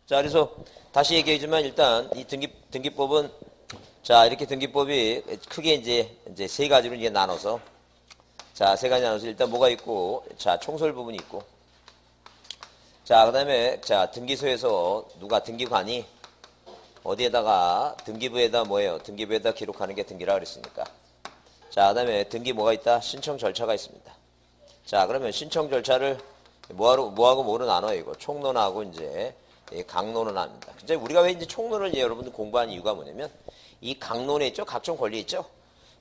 자, 그래서 다시 얘기하지만 일단 이 등기법은 자, 이렇게 등기법이 크게 이제 세 가지로 이제 나눠서 자, 세 가지 나눠서 일단 뭐가 있고 자, 총설 부분이 있고 자, 그다음에 자, 등기소에서 누가 등기관이 어디에다가 등기부에다 뭐예요? 등기부에다 기록하는 게 등기라 그랬으니까. 자, 그다음에 등기 뭐가 있다? 신청 절차가 있습니다. 자, 그러면 신청 절차를 뭐하고 뭐로 나눠요, 이거. 총론하고 이제 강론을 합니다. 이제 우리가 왜 이제 총론을 여러분들 공부하는 이유가 뭐냐면 이 강론에 있죠? 각종 권리 있죠?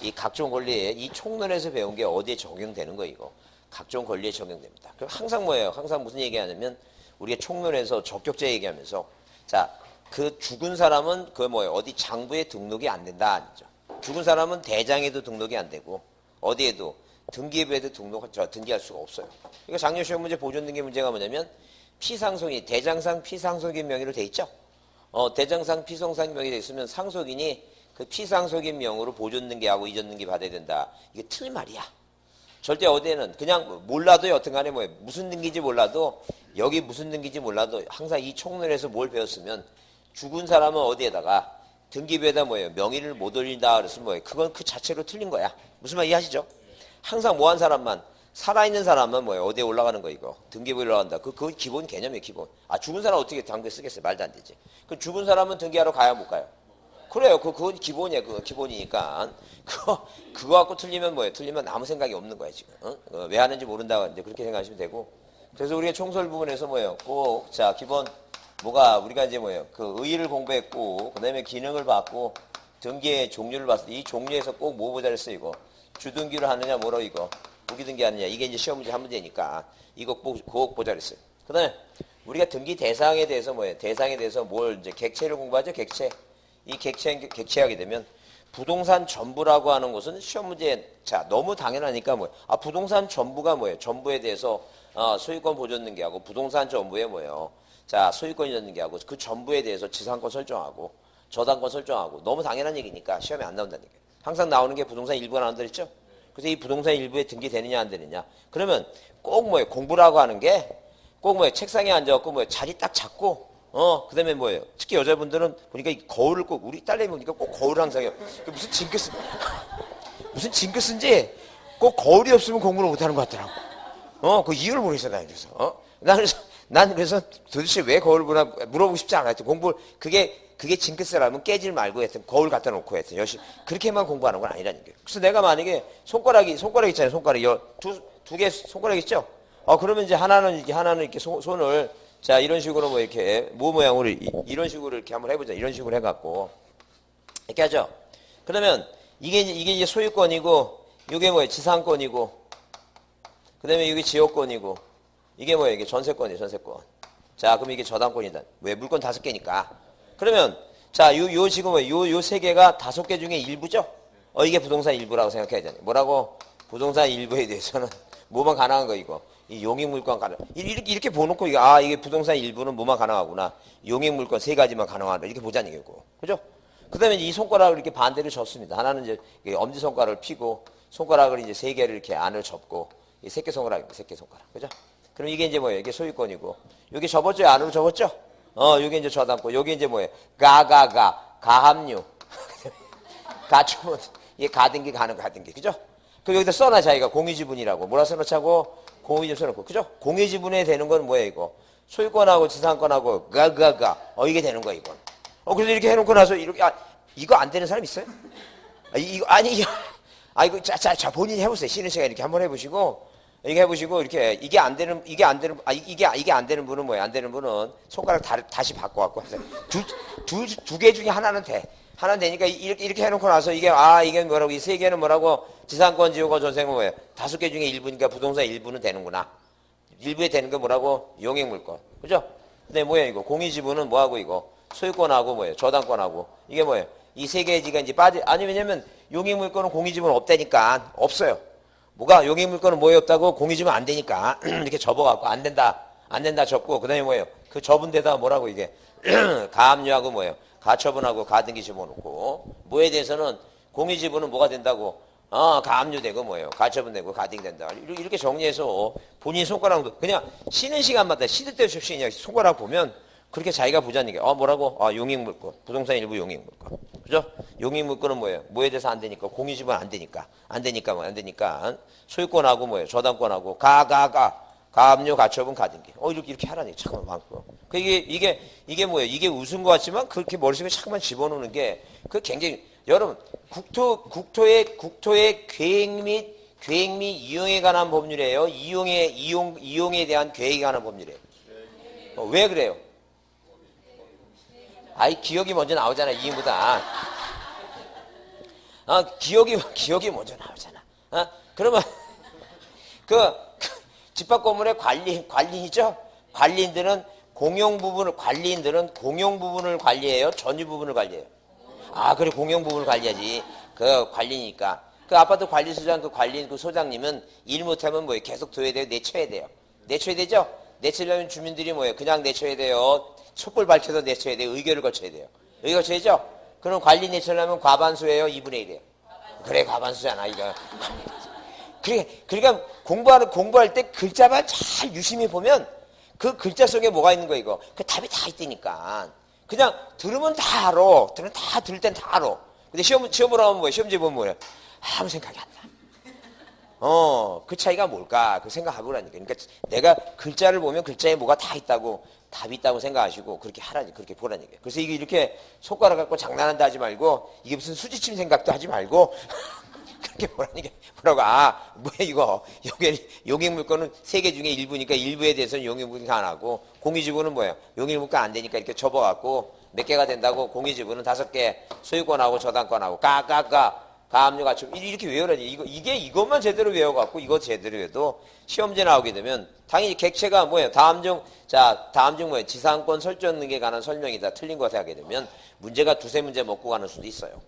이 각종 권리에 이 총론에서 배운 게 어디에 적용되는 거예요, 이거. 각종 권리에 적용됩니다. 그럼 항상 뭐예요? 항상 무슨 얘기하냐면 우리가 총론에서 적격제 얘기하면서 자, 그 죽은 사람은 그 뭐예요? 어디 장부에 등록이 안 된다 아니죠. 죽은 사람은 대장에도 등록이 안 되고 어디에도 등기부에도 등기할 수가 없어요. 그러니까 작년 시험 문제 보존 등기 문제가 뭐냐면 피상속인 대장상 피상속인 명의로 돼 있죠. 대장상 피상속인 명의로 돼 있으면 상속인이 그 피상속인 명으로 보존 등기하고 이전 등기 받아야 된다. 이게 틀린 말이야. 절대 어디에는 그냥 몰라도 여튼간에 뭐예요? 무슨 등기인지 몰라도 여기 무슨 등기인지 몰라도 항상 이 총론에서 뭘 배웠으면 죽은 사람은 어디에다가 등기부에다 뭐예요? 명의를 못 올린다 그랬으면 뭐예요? 그건 그 자체로 틀린 거야. 무슨 말 이해하시죠? 항상 뭐 한 사람만 살아있는 사람만 뭐예요? 어디에 올라가는 거 이거? 등기부에 올라간다. 그건 기본 개념이에요, 기본. 아, 죽은 사람 어떻게 당구에 쓰겠어요? 말도 안 되지. 그 죽은 사람은 등기하러 가야 못 가요? 그래요. 그건 기본이야. 그거 기본이니까. 그거 갖고 틀리면 뭐예요? 틀리면 아무 생각이 없는 거야, 지금. 왜 하는지 모른다. 이제 그렇게 생각하시면 되고. 그래서 우리가 총설 부분에서 뭐예요? 꼭, 자, 기본, 뭐가, 우리가 이제 뭐예요? 그 의의를 공부했고, 그 다음에 기능을 봤고, 등기의 종류를 봤을 때, 이 종류에서 꼭 뭐 보자 그랬어, 이거. 주등기를 하느냐, 뭐로 이거. 무기등기 하느냐. 이게 이제 시험 문제 한 문제니까. 이거 꼭 보자 그랬어요. 그 다음에 우리가 등기 대상에 대해서 뭐예요? 대상에 대해서 뭘 이제 객체를 공부하죠, 객체. 이 객체하게 되면 부동산 전부라고 하는 것은 시험 문제 자 너무 당연하니까 뭐예요? 아 부동산 전부가 뭐예요? 전부에 대해서 소유권 보존 등기하고 부동산 전부에 뭐예요? 자 소유권 이전 등기하고 그 전부에 대해서 지상권 설정하고 저당권 설정하고 너무 당연한 얘기니까 시험에 안 나온다는 얘기예요. 항상 나오는 게 부동산 일부가 나온다 그랬죠? 그래서 이 부동산 일부에 등기되느냐 안 되느냐 그러면 꼭 뭐예요? 공부라고 하는 게 꼭 뭐예요? 책상에 앉아갖고 뭐예요? 자리 딱 잡고 그 다음에 뭐예요? 특히 여자분들은 보니까 이 거울을 꼭, 우리 딸내미 보니까 꼭 거울을 항상 해요. 무슨 무슨 징크스인지 꼭 거울이 없으면 공부를 못하는 것 같더라고. 그 이유를 모르겠어, 나 그래서. 난 그래서 도대체 왜 거울을 보나 물어보고 싶지 않아. 그게 징크스라면 깨질 말고 하여튼 거울 갖다 놓고 하여튼 열심히. 그렇게만 공부하는 건 아니라는 거예요. 그래서 내가 만약에 손가락 있잖아요. 손가락이 두 개 손가락 있죠? 그러면 이제 하나는 이렇게 손을 자, 이런 식으로 뭐 이렇게 모 모양으로 이런 식으로 이렇게 한번 해보자. 이런 식으로 해갖고 이렇게 하죠. 그러면 이게 이제 소유권이고, 이게 뭐예요? 지상권이고, 그다음에 이게 지역권이고, 이게 뭐예요? 이게 전세권이에요, 전세권. 자, 그럼 이게 저당권이다. 왜? 물건 5개니까. 그러면 자, 요 지금 요 3개가 5개 중에 일부죠? 이게 부동산 일부라고 생각해야 되네. 뭐라고? 부동산 일부에 대해서는 뭐만 가능한 거 이거. 이 용익물권 가능. 이렇게 보놓고 이게 부동산 일부는 뭐만 가능하구나. 용익물권 3가지만 가능하다. 이렇게 보자는 얘기고. 그죠? 그 다음에 이 손가락을 이렇게 반대로 접습니다. 하나는 이제 엄지손가락을 피고, 손가락을 이제 3개를 이렇게 안을 접고, 이 새끼손가락입니다. 새끼손가락. 그죠? 그럼 이게 이제 뭐예요? 이게 소유권이고. 여기 접었죠? 안으로 접었죠? 요게 이제 저당권. 요게 이제 뭐예요? 가합류. 가축은, 이게 가등기 가는 가등기. 그죠? 그럼 여기다 써놔, 자기가 공유지분이라고. 뭐라 써놓자고? 공유지분 써놓고. 그죠? 공유지분에 되는 건 뭐예요, 이거? 소유권하고 지상권하고, 이게 되는 거야, 이건. 그래서 이렇게 해놓고 나서, 이렇게, 이거 안 되는 사람 있어요? 자, 본인이 해보세요. 쉬는 시간에 이렇게 한번 해보시고, 이게 해보시고, 이렇게, 이게 안 되는 분은 뭐예요? 안 되는 분은 손가락 다시 바꿔갖고 하세요. 두 개 중에 하나는 돼. 하나는 되니까 이렇게 해놓고 나서 이게 뭐라고, 이 3개는 뭐라고, 지상권, 지역권, 전세권 뭐예요? 5개 중에 일부니까 부동산 일부는 되는구나. 일부에 되는 게 뭐라고? 용익물권. 그죠? 근데 뭐예요, 이거? 공유지분은 뭐하고 이거? 소유권하고 뭐예요? 저당권하고. 이게 뭐예요? 이 3개지가 이제 왜냐면 용익물권은 공유지분 없다니까. 없어요. 뭐가? 용익물권은 뭐에 없다고? 공유지분 안 되니까. 이렇게 접어갖고 안 된다 접고. 그 다음에 뭐예요? 그 접은 데다 뭐라고 이게? 가압류하고 뭐예요? 가처분하고 가등기 집어넣고. 뭐에 대해서는 공유지분은 뭐가 된다고? 가압류되고 뭐예요? 가처분되고 가등기 된다. 이렇게 정리해서 본인 손가락도 그냥 쉬는 시간마다 시도 때 없이 그냥 손가락 보면 그렇게 자기가 보자는 게, 뭐라고? 용익물권. 부동산 일부 용익물권. 그죠? 용익물권은 뭐예요? 뭐에 대해서 안 되니까. 공유지분 안 되니까. 안 되니까. 소유권하고 뭐예요? 저당권하고. 가압류, 가처분, 가등기. 이렇게 하라니. 잠깐만, 많고. 이게 뭐예요? 이게 웃은 것 같지만 그렇게 머릿속에 잠깐만 집어넣는 게, 그 굉장히, 여러분, 국토의 계획 및 이용에 관한 법률이에요. 이용에 대한 계획에 관한 법률이에요. 왜 그래요? 기억이 먼저 나오잖아, 이행보다. 기억이 먼저 나오잖아. 그러면, 집합 건물의 관리인이죠? 관리인들은 공용 부분을 관리해요? 전유 부분을 관리해요? 그래, 공용 부분을 관리하지. 그 관리니까. 그 아파트 관리소장 관리인 소장님은 일 못하면 뭐예요? 계속 둬야 돼요? 내쳐야 돼요? 내쳐야 되죠? 내치려면 주민들이 뭐예요? 그냥 내쳐야 돼요? 촛불 밝혀서 내쳐야 돼요? 의결을 거쳐야 돼요? 의결 거쳐야죠? 그럼 관리 내치려면 과반수예요? 2분의 1이에요? 그래, 과반수잖아, 이거. 그러니까 공부할 때 글자만 잘 유심히 보면 그 글자 속에 뭐가 있는 거야, 이거. 그 답이 다 있다니까. 그냥 들으면 다 알아. 들을 땐 다 알아. 근데 시험을 하면 뭐야? 시험지 보면 뭐야? 아무 생각이 안 나. 그 차이가 뭘까? 그 생각해보라니까. 그러니까 내가 글자를 보면 글자에 뭐가 다 있다고, 답이 있다고 생각하시고, 그렇게 하라니, 그렇게 보라니까. 그래서 이게 이렇게 손가락 갖고 장난한다 하지 말고, 이게 무슨 수지침 생각도 하지 말고, 그렇게 보라니까. 뭐야, 이거. 용익물권은 세 개 중에 일부니까 일부에 대해서는 용익물권 안 하고, 공유지분은 뭐예요? 용익물권 안 되니까 이렇게 접어갖고, 몇 개가 된다고, 공유지분은 5개, 소유권하고 저당권하고, 가압류, 가처분. 이렇게 외우라니. 이것만 제대로 외워갖고, 이거 제대로 외워도 시험제 나오게 되면, 당연히 객체가 뭐예요? 다음 중 뭐예요? 지상권 설정 능력에 관한 설명이다. 틀린 것 하게 되면, 문제가 두세 문제 먹고 가는 수도 있어요.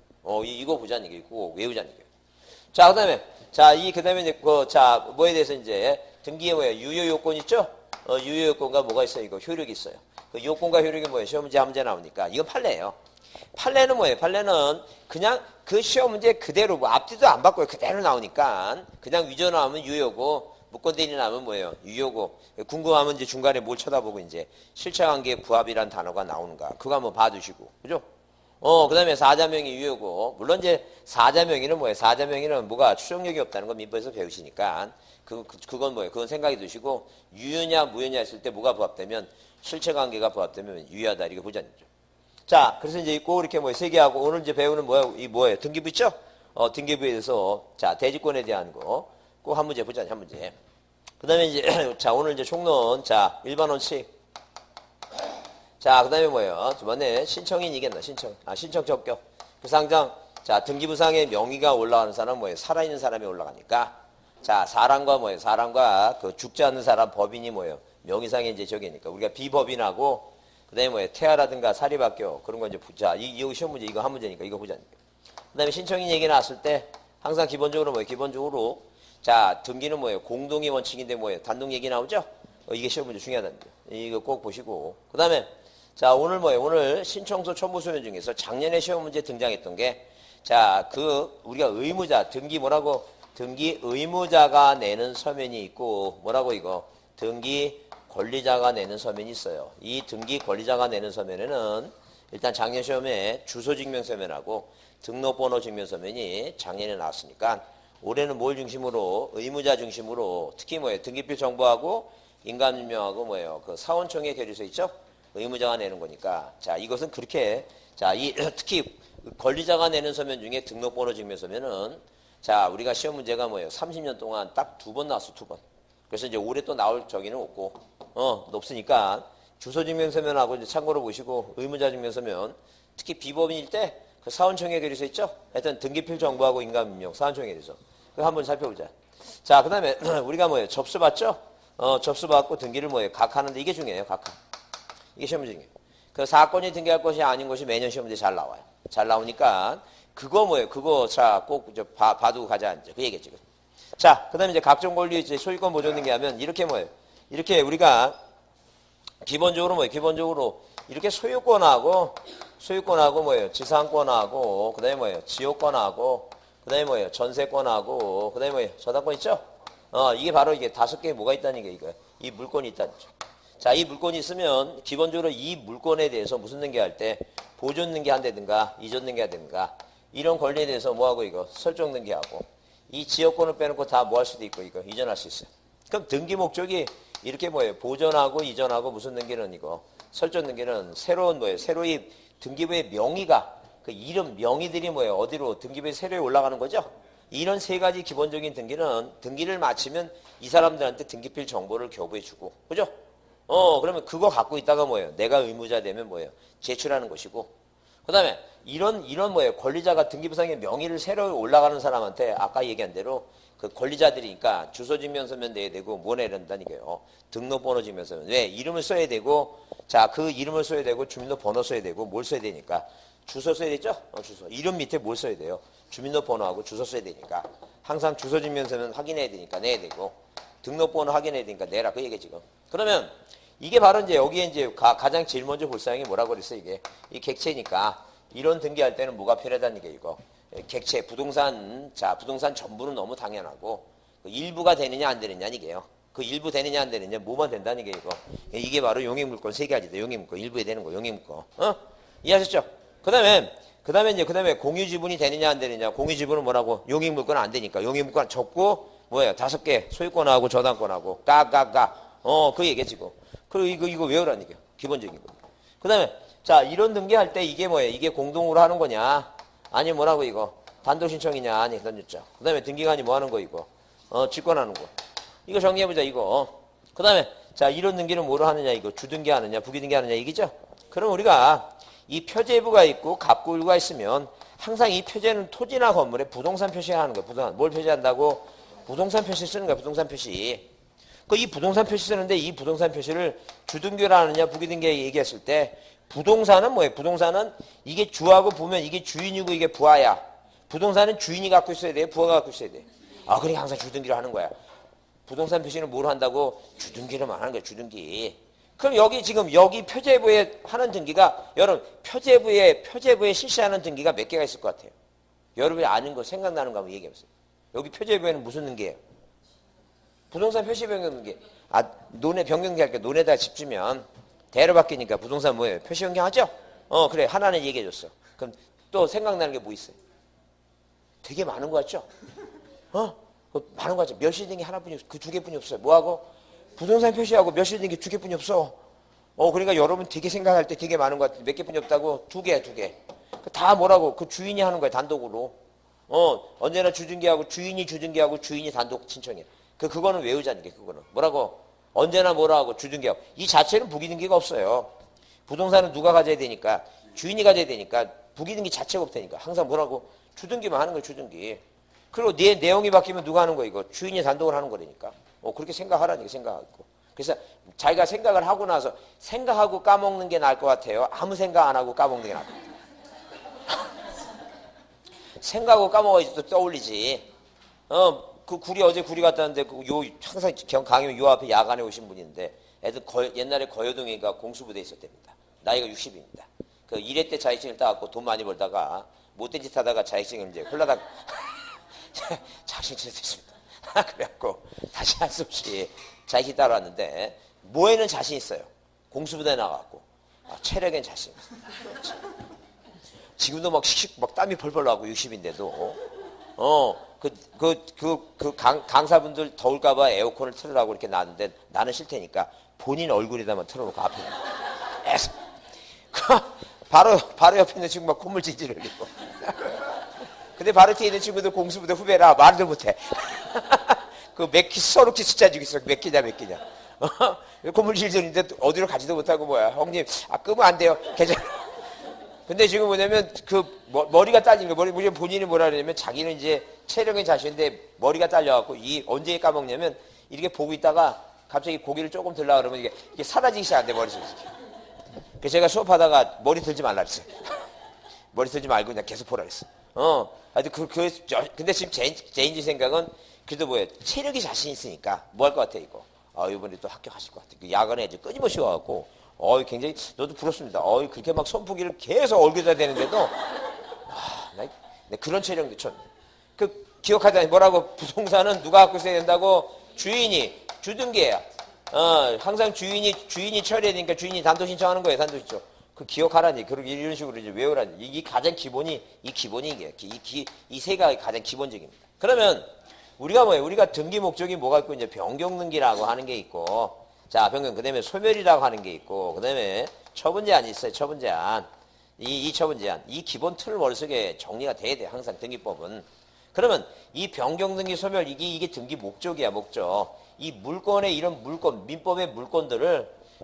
이거 보자는 게 있고, 외우자는 게. 자, 그 다음에 이제, 뭐에 대해서 이제, 등기에 뭐예요? 유효 요건 있죠? 유효 요건과 뭐가 있어요? 이거 효력이 있어요. 그 요건과 효력이 뭐예요? 시험 문제 한 문제 나오니까. 이건 판례예요. 판례는 뭐예요? 판례는 그냥 그 시험 문제 그대로, 앞뒤도 안 바꿔요. 그대로 나오니까. 그냥 위조 나오면 유효고, 무건대리 나오면 뭐예요? 유효고. 궁금하면 이제 중간에 뭘 쳐다보고 이제, 실체관계 부합이란 단어가 나오는가. 그거 한번 봐두시고. 그죠? 그 다음에 사자명의 유효고, 물론 이제 사자명의는 뭐예요? 사자명의는 뭐가 추정력이 없다는 거 민법에서 배우시니까, 그건 뭐예요? 그건 생각해 두시고, 유효냐, 무효냐 했을 때 뭐가 부합되면, 실체관계가 부합되면 유효하다. 이렇게 보자는 거죠. 자, 그래서 이제 꼭 이렇게 세 개 하고, 오늘 이제 배우는 뭐예요? 등기부 있죠? 등기부에 대해서, 대지권에 대한 거, 꼭 한 문제 보자, 한 문제. 그 다음에 이제, 오늘 이제 총론, 1번 원칙. 그 다음에 뭐예요? 두 번째, 신청인이겠나, 신청 적격. 부상장, 등기부상에 명의가 올라가는 사람은 뭐예요? 살아있는 사람이 올라가니까. 사람과 그 죽지 않는 사람 법인이 뭐예요? 명의상에 이제 저기니까. 우리가 비법인하고, 그 다음에 뭐예요? 태아라든가 사립학교, 그런 거 이제 보자. 이거 시험 문제, 이거 한 문제니까 이거 보자니까. 그 다음에 신청인 얘기 나왔을 때, 항상 기본적으로 기본적으로, 등기는 뭐예요? 공동의 원칙인데 뭐예요? 단독 얘기 나오죠? 이게 시험 문제 중요하다는 거. 이거 꼭 보시고. 그 다음에, 오늘 오늘 신청서 첨부 소면 중에서 작년에 시험 문제 등장했던 게, 우리가 의무자, 등기 의무자가 내는 서면이 있고, 등기 권리자가 내는 서면이 있어요. 이 등기 권리자가 내는 서면에는 일단 작년 시험에 주소 증명 서면하고 등록번호 증명 서면이 작년에 나왔으니까, 올해는 뭘 중심으로? 의무자 중심으로, 특히 등기필 정보하고 인감증명하고 그 사원청에 결의서 있죠? 의무자가 내는 거니까. 이것은 그렇게, 특히 권리자가 내는 서면 중에 등록번호 증명 서면은, 우리가 시험 문제가 30년 동안 딱 2번 나왔어, 2번. 그래서 이제 올해 또 나올 저기는 없고, 없으니까, 주소 증명 서면하고 이제 참고로 보시고, 의무자 증명 서면, 특히 비법인일 때, 그 사원청에 결의서 있죠? 하여튼 등기필 정보하고 인감증명, 사원청에 결의서. 그거 한번 살펴보자. 그 다음에, 우리가 접수 받죠? 접수 받고 등기를 각하는데 이게 중요해요, 각하. 이게 시험 문제예요. 그 사건이 등기할 것이 아닌 것이 매년 시험 문제 잘 나와요. 잘 나오니까 그거 그거 꼭 봐두고 가자 이제 그 얘기겠지. 그다음에 이제 각종 권리 이제 소유권 보존 등기하면 이렇게 이렇게 우리가 기본적으로 이렇게 소유권하고 지상권하고 그다음에 지역권하고 그다음에 전세권하고 그다음에 저당권 있죠? 이게 바로 이게 5개 뭐가 있다는 게 이거 이 물건이 있다는 거죠. 자, 이 물건이 있으면 기본적으로 이 물건에 대해서 무슨 등기할 때 보존 등기한다든가 이전 등기한다든가 이런 권리에 대해서 뭐하고 이거 설정 등기하고 이 지역권을 빼놓고 다 뭐 할 수도 있고 이거 이전할 수 있어요. 그럼 등기 목적이 이렇게 뭐예요? 보존하고 이전하고 무슨 등기는 이거 설정 등기는 새로운 뭐예요? 새로이 등기부의 명의가 그 이름 명의들이 뭐예요? 어디로 등기부에 새로이 올라가는 거죠? 이런 세 가지 기본적인 등기는 등기를 마치면 이 사람들한테 등기필 정보를 교부해주고 그죠? 그러면 그거 갖고 있다가 뭐예요? 내가 의무자 되면 뭐예요? 제출하는 것이고 그 다음에 이런 뭐예요? 권리자가 등기부상의 명의를 새로 올라가는 사람한테 아까 얘기한 대로 그 권리자들이니까 주소증명서면 내야 되고 뭐 내야 된다는 게요. 등록번호 증명서면 왜? 이름을 써야 되고 자, 그 이름을 써야 되고 주민등록번호 써야 되고 뭘 써야 되니까 주소 써야 되죠? 주소. 이름 밑에 뭘 써야 돼요? 주민등록번호하고 주소 써야 되니까 항상 주소증명서는 확인해야 되니까 내야 되고 등록번호 확인해야 되니까 내라 그 얘기 지금. 그러면 이게 바로 이제 여기에 이제 가장 제일 먼저 볼 사항이 뭐라고 그랬어 이게 이 객체니까 이런 등기할 때는 뭐가 필요하다는 게 이거 객체 부동산 자 부동산 전부는 너무 당연하고 그 일부가 되느냐 안 되느냐 이게요. 그 일부 되느냐 안 되느냐 뭐만 된다는 게 이게 바로 용익물권 세 가지다. 용익물권 일부에 되는 거 용익물권 이해하셨죠? 그다음에 공유지분이 되느냐 안 되느냐 공유지분은 뭐라고 용익물권 안 되니까 용익물권 접고 뭐예요 5개 소유권하고 저당권하고 그 얘기지고 그리고 이거 외우라는 얘기야 기본적인 거. 그다음에 자 이런 등기할 때 이게 뭐예요? 이게 공동으로 하는 거냐? 아니 뭐라고 이거 단독 신청이냐? 아니 던졌죠. 그다음에 등기관이 뭐 하는 거 이거 직권하는 거. 이거 정리해보자 이거. 그다음에 자 이런 등기는 뭐로 하느냐 이거 주등기 하느냐 부기등기 하느냐 이기죠. 그럼 우리가 이 표제부가 있고 갑구일구가 있으면 항상 이 표제는 토지나 건물에 부동산 표시하는 거야. 부동산 뭘 표시한다고? 부동산 표시 쓰는 거야. 부동산 표시. 이 부동산 표시 쓰는데 이 부동산 표시를 주등기로 하느냐 부기등기에 얘기했을 때 부동산은 뭐예요? 부동산은 이게 주하고 부면 이게 주인이고 이게 부하야. 부동산은 주인이 갖고 있어야 돼? 부하가 갖고 있어야 돼? 그러니까 항상 주등기로 하는 거야. 부동산 표시는 뭘 한다고? 주등기로만 하는 거야. 주등기. 그럼 여기 지금 여기 표제부에 하는 등기가 여러분 표제부에 실시하는 등기가 몇 개가 있을 것 같아요? 여러분이 아는 거 생각나는 거 한번 얘기해보세요. 여기 표제부에는 무슨 등기예요? 부동산 표시 변경 등기. 논에 변경기 할게 논에다 집 주면 대로 바뀌니까 부동산 뭐예요? 표시 변경하죠? 그래 하나는 얘기해줬어. 그럼 또 생각나는 게 뭐 있어요? 되게 많은 거 같죠? 많은 거 같죠? 멸실 등기 하나뿐이 없어. 그 두 개뿐이 없어요. 뭐하고? 부동산 표시하고 멸실 등기 두 개뿐이 없어. 그러니까 여러분 되게 생각할 때 되게 많은 거 같은데 몇 개뿐이 없다고? 두 개. 다 뭐라고? 그 주인이 하는 거야 단독으로. 언제나 주등기하고 주인이 단독 신청해. 그거는 외우자는 게 그거는 뭐라고? 언제나 뭐라고 주등기하고 이 자체는 부기등기가 없어요. 부동산은 누가 가져야 되니까 주인이 가져야 되니까 부기등기 자체가 없다니까 항상 뭐라고? 주등기만 하는 거예요. 주등기. 그리고 내용이 바뀌면 누가 하는 거 이거 주인이 단독을 하는 거라니까. 그렇게 생각하라니까 생각하고. 그래서 자기가 생각을 하고 나서 생각하고 까먹는 게 나을 것 같아요. 아무 생각 안 하고 까먹는 게 나을 것 같아요. 생각하고 까먹어야지 또 떠올리지. 어제 구리 갔다 왔는데 항상 강의 요 앞에 야간에 오신 분인데 애들 옛날에 거여동이가 공수부대에 있었답니다. 나이가 60입니다. 그 1회 때 자격증을 따갖고 돈 많이 벌다가 못된 짓 하다가 자격증을 이제 홀라다가 자격증을 됐습니다. 그래갖고 다시 할 수 없이 자격증 따라왔는데 뭐에는 자신 있어요. 공수부대에 나가갖고 체력엔 자신 있어요. 지금도 막 땀이 펄펄 나고 60인데도 강사분들 더울까봐 에어컨을 틀으라고 이렇게 놨는데 나는 싫다니까 본인 얼굴에다만 틀어놓고 앞에 바로 옆에 있는 친구 막 콧물 질질 흘리고 근데 바로 뒤에 있는 친구들 공수부대 후배라 말도 못해. 서로 숫자 주고 있어. 몇 개냐 콧물 질질 흘리는데 어디로 가지도 못하고 뭐야 형님 끄면 안 돼요. 괜찮아. 근데 지금 뭐냐면 머리가 딸린 거 본인이 뭐라 그러냐면 자기는 이제 체력이 자신인데 머리가 딸려갖고 언제 까먹냐면 이렇게 보고 있다가 갑자기 고기를 조금 들라 그러면 이게 사라지기 시작한대 머릿속에. 그래서 제가 수업하다가 머리 들지 말라 그랬어요. 머리 들지 말고 그냥 계속 보라 그랬어. 근데 지금 제인지 생각은 그래도 뭐예요 체력이 자신 있으니까 뭐 할 것 같아 이거. 이번에 또 합격하실 것 같아. 야간에 이제 끊임없이 와갖고. 굉장히 저도 부럽습니다. 그렇게 막 선풍기를 계속 얼굴에다 대는데도 그런 체력도 전. 기억하자 뭐라고 부동산은 누가 갖고 있어야 된다고? 주인이 주등기예요. 항상 주인이 처리해야 되니까 주인이 단독 신청하는 거예요, 단독 신청. 그 기억하라니, 그렇게 이런 식으로 이제 외우라니. 이 가장 기본이, 이게. 이 세 가지 가장 기본적입니다. 그러면, 우리가 뭐예요? 우리가 등기 목적이 뭐가 있고, 이제 변경등기라고 하는 게 있고, 자, 변경, 그 다음에 소멸이라고 하는 게 있고, 그 다음에 처분제한이 있어요, 처분제한. 이 처분제한. 이 기본 틀 머릿속에 정리가 돼야 돼, 항상 등기법은. 그러면, 이 변경등기 소멸, 이게 등기 목적이야, 목적. 이 물건의 이런 물건, 민법의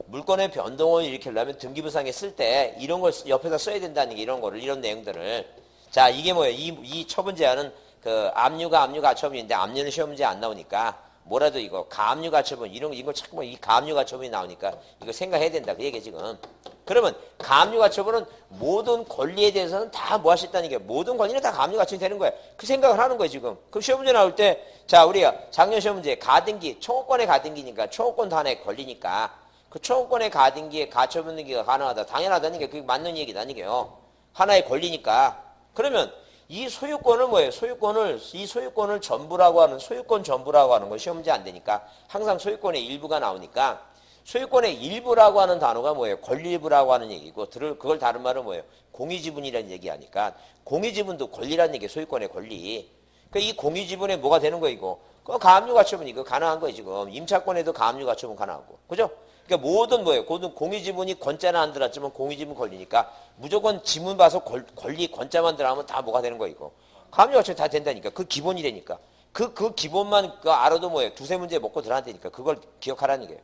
물건의 변동을 일으키려면 등기부상에 쓸 때 이런 걸 옆에다 써야 된다는 게 이런 거를, 이런 내용들을. 자, 이게 뭐예요? 이 처분 제한은 그 압류가 가처분인데 압류는 시험 문제 안 나오니까 뭐라도 이거 가압류 가처분 이거 자꾸 이 가압류 가처분이 나오니까 이거 생각해야 된다 그 얘기 지금. 그러면 가압류 가처분은 모든 권리에 대해서는 다 뭐 할 수 있다는 게 모든 권리는 다 가압류 가처분이 되는 거야. 그 생각을 하는 거예요 지금. 그럼 시험 문제 나올 때 자 우리가 작년 시험 문제 가등기 청구권의 가등기니까 청구권도 하나의 권리니까 그 청구권의 가등기에 가처분 등기가 가능하다 당연하다는 게 그게 맞는 얘기다는 게요. 하나의 권리니까. 그러면 이 소유권을 뭐예요? 이 소유권을 전부라고 하는, 소유권 전부라고 하는 거 시험 문제 안 되니까 항상 소유권의 일부가 나오니까 소유권의 일부라고 하는 단어가 뭐예요? 권리일부라고 하는 얘기고, 그걸 다른 말은 뭐예요? 공유지분이라는 얘기 하니까 공유지분도 권리라는 얘기예요. 소유권의 권리. 그러니까 이 공유지분에 뭐가 되는 거예요, 이거? 그 가압류 가처분 이거 가능한 거예요, 지금. 임차권에도 가압류 가처분 가능하고. 그죠? 그러니까 모든 뭐예요? 모든 공유지분이 권자는 안 들었지만 공유지분 권리니까 무조건 지문 봐서 권리 권자만 들어가면 다 뭐가 되는 거 이거. 가압류 가처분 다 된다니까. 그 기본이라니까. 그 기본만 알아도 뭐예요? 두세 문제 먹고 들어간다니까. 그걸 기억하라는 얘기예요.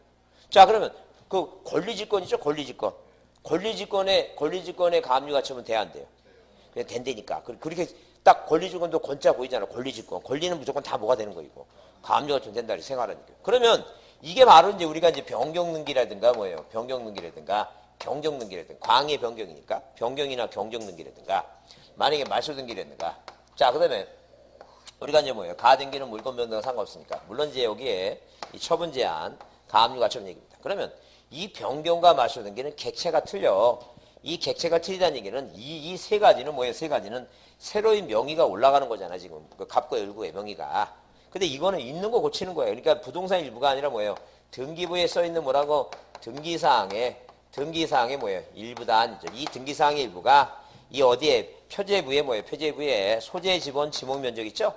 자 그러면 그 권리지권 있죠? 권리지권. 권리지권에 가압류 가처분 돼야 안 돼요? 그냥 된다니까. 그렇게 딱 권리지권도 권자 보이잖아. 권리지권. 권리는 무조건 다 뭐가 되는 거 이거. 가압류 가처분 된다 이렇게 생각하라는 거예요. 그러면 이게 바로 이제 우리가 이제 변경등기라든가 뭐예요? 변경등기라든가 경정등기라든가 광의 변경이니까 변경이나 경정등기라든가 만약에 말소등기라든가 자 그다음에 우리가 이제 뭐예요? 가등기는 물건 변동과 상관없으니까 물론 이제 여기에 이 처분 제한 가압류 가처분 얘기입니다. 그러면 이 변경과 말소등기는 객체가 틀려. 이 객체가 틀리다는 얘기는 이 세 가지는 뭐예요? 세 가지는 새로운 명의가 올라가는 거잖아 지금 그 갑과 을구의 명의가. 근데 이거는 있는 거 고치는 거예요. 그러니까 부동산 일부가 아니라 뭐예요? 등기부에 써 있는 뭐라고? 등기사항에 뭐예요? 일부다. 이 등기사항의 일부가 이 어디에? 표제부에 뭐예요? 표제부에 소재 지번 지목 면적 있죠?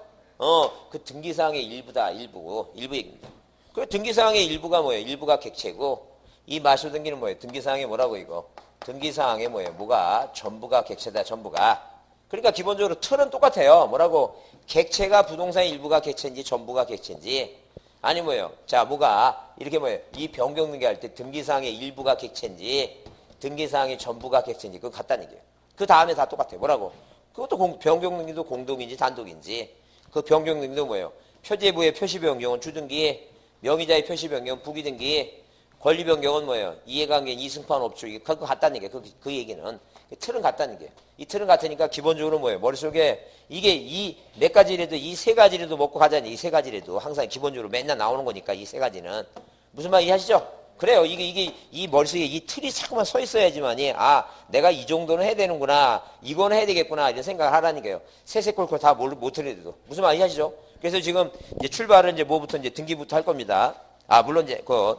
그 등기사항의 일부다. 일부 얘기입니다. 그 등기사항의 일부가 뭐예요? 일부가 객체고 이 말소등기는 뭐예요? 등기사항의 뭐라고 이거? 등기사항의 뭐예요? 뭐가? 전부가 객체다. 전부가. 그러니까 기본적으로 틀은 똑같아요. 뭐라고? 객체가 부동산의 일부가 객체인지 전부가 객체인지 아니 뭐예요? 자 뭐가 이렇게 뭐예요? 이 변경등기 할 때 등기사항의 일부가 객체인지 등기사항의 전부가 객체인지 그거 같다는 얘기예요. 그 다음에 다 똑같아요. 뭐라고? 그것도 변경등기도 공동인지 단독인지 그 변경등기도 뭐예요? 표제부의 표시 변경은 주등기 명의자의 표시 변경은 부기등기 권리 변경은 뭐예요? 이해관계인 이승판 업주 그거 같다는 얘기예요. 그 얘기는 틀은 같다는 게. 이 틀은 같으니까 기본적으로 뭐예요? 머릿속에 이게 이 몇 가지라도 이 세 가지라도 먹고 가자니 이 세 가지라도 항상 기본적으로 맨날 나오는 거니까 이 세 가지는 무슨 말 이해하시죠? 그래요. 이게 이 머릿속에 이 틀이 자꾸만 서 있어야지만이 아 내가 이 정도는 해야 되는구나 이거는 해야 되겠구나 이런 생각을 하라는 거예요. 세세콜콜 다 못 해도 무슨 말 이해하시죠? 그래서 지금 이제 출발은 이제 뭐부터 이제 등기부터 할 겁니다. 아 물론 이제 그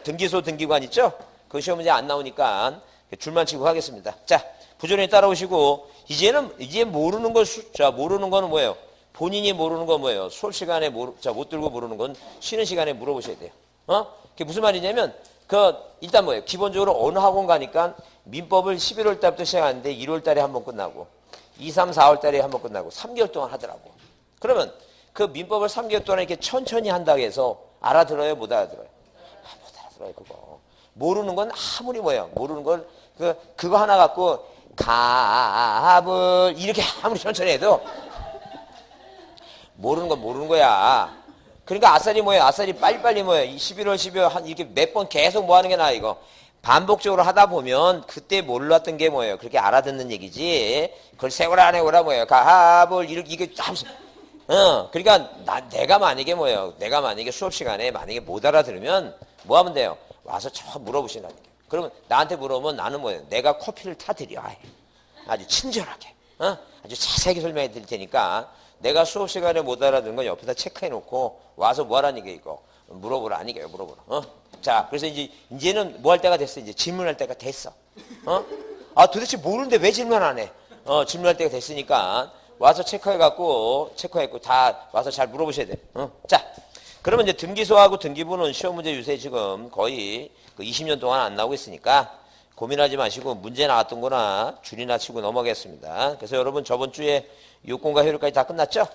등기소 등기관 있죠? 그 시험 문제 안 나오니까 줄만 치고 하겠습니다. 자, 부지런히 따라오시고, 이제 모르는 모르는 거는 뭐예요? 본인이 모르는 건 뭐예요? 수업 시간에 못 들고 모르는 건 쉬는 시간에 물어보셔야 돼요. 그게 무슨 말이냐면, 일단 뭐예요? 기본적으로 어느 학원 가니까 민법을 11월 달부터 시작하는데 1월 달에 한 번 끝나고, 2, 3, 4월 달에 한 번 끝나고, 3개월 동안 하더라고. 그러면 그 민법을 3개월 동안 이렇게 천천히 한다고 해서 알아들어요? 못 알아들어요? 못 알아들어요, 그거. 모르는 건 아무리 뭐예요? 모르는 건 그거 하나 갖고 갑을 이렇게 아무리 천천히 해도 모르는 건 모르는 거야. 그러니까 아싸리 뭐예요? 아싸리 빨리빨리 뭐예요? 11월, 12월 한 이렇게 몇 번 계속 뭐 하는 게 나아 이거. 반복적으로 하다 보면 그때 몰랐던 게 뭐예요? 그렇게 알아듣는 얘기지. 그걸 세월아 내고라 뭐예요? 갑을 이렇게 하면서 그러니까 내가 만약에 뭐예요? 내가 만약에 수업 시간에 만약에 못 알아들으면 뭐 하면 돼요? 와서 저 물어보신다는 게. 그러면 나한테 물어보면 나는 뭐예요? 내가 커피를 타드려야 해. 아주 친절하게. 아주 자세하게 설명해 드릴 테니까 내가 수업 시간에 못 알아듣는 건 옆에다 체크해 놓고 와서 뭐 하라는 게 이거. 물어보라는 얘기예요. 물어보라. 자, 그래서 이제는 뭐 할 때가 됐어? 이제 질문할 때가 됐어. 아, 도대체 모르는데 왜 질문 안 해? 질문할 때가 됐으니까 와서 체크해갖고 다 와서 잘 물어보셔야 돼. 자, 그러면 이제 등기소하고 등기부는 시험 문제 유세 지금 거의 그 20년 동안 안 나오고 있으니까 고민하지 마시고 문제 나왔던 거나 줄이나 치고 넘어가겠습니다. 그래서 여러분 저번 주에 요건과 효력까지 다 끝났죠?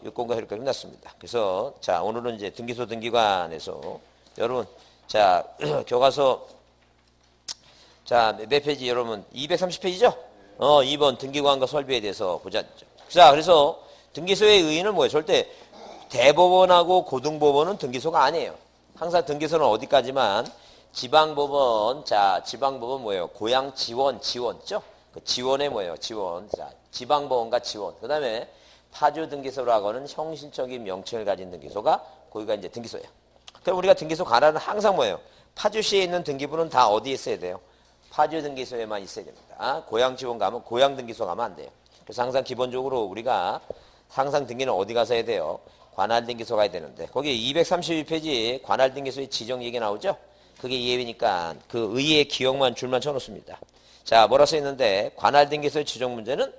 요건과 효력까지 끝났습니다. 그래서 자, 오늘은 이제 등기소 등기관에서 여러분 자, 교과서 자, 몇 페이지 여러분? 230페이지죠? 2번 등기관과 설비에 대해서 보자. 자, 그래서 등기소의 의의는 뭐예요? 절대 대법원하고 고등법원은 등기소가 아니에요. 항상 등기소는 어디까지만 지방법원, 자, 지방법원 뭐예요? 고향 지원죠? 그 지원에 뭐예요? 지원. 자, 지방법원과 지원. 그 다음에 파주 등기소라고는 형식적인 명칭을 가진 등기소가 거기가 이제 등기소예요. 그럼 우리가 등기소 관할은 항상 뭐예요? 파주시에 있는 등기부는 다 어디에 있어야 돼요? 파주 등기소에만 있어야 됩니다. 고향 지원 가면 고향 등기소 가면 안 돼요. 그래서 항상 기본적으로 우리가 항상 등기는 어디 가서 해야 돼요? 관할 등기소 가야 되는데 거기 232페이지 관할 등기소의 지정 얘기 나오죠? 그게 예외니까 그 의의 기억만 줄만 쳐놓습니다. 자, 뭐라 써 있는데 관할 등기소의 지정 문제는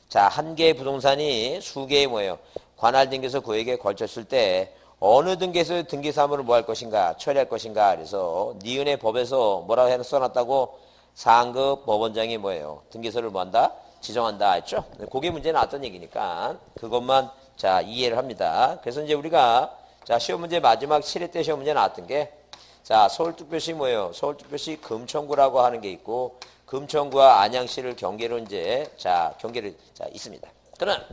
자, 한 개의 부동산이 수개의 뭐예요? 관할 등기소 구역에 걸쳤을 때 어느 등기소의 등기사무를 뭐 할 것인가? 처리할 것인가? 그래서 니은의 법에서 뭐라고 써놨다고? 상급 법원장이 뭐예요? 등기소를 뭐 한다? 지정한다 했죠? 그게 문제 나왔던 얘기니까 그것만 자, 이해를 합니다. 그래서 이제 우리가 자, 시험 문제 마지막 7회 때 시험 문제 나왔던 게 자, 서울특별시 뭐예요? 서울특별시 금천구라고 하는 게 있고 금천구와 안양시를 경계로 이제 자, 경계를 자, 있습니다. 그러나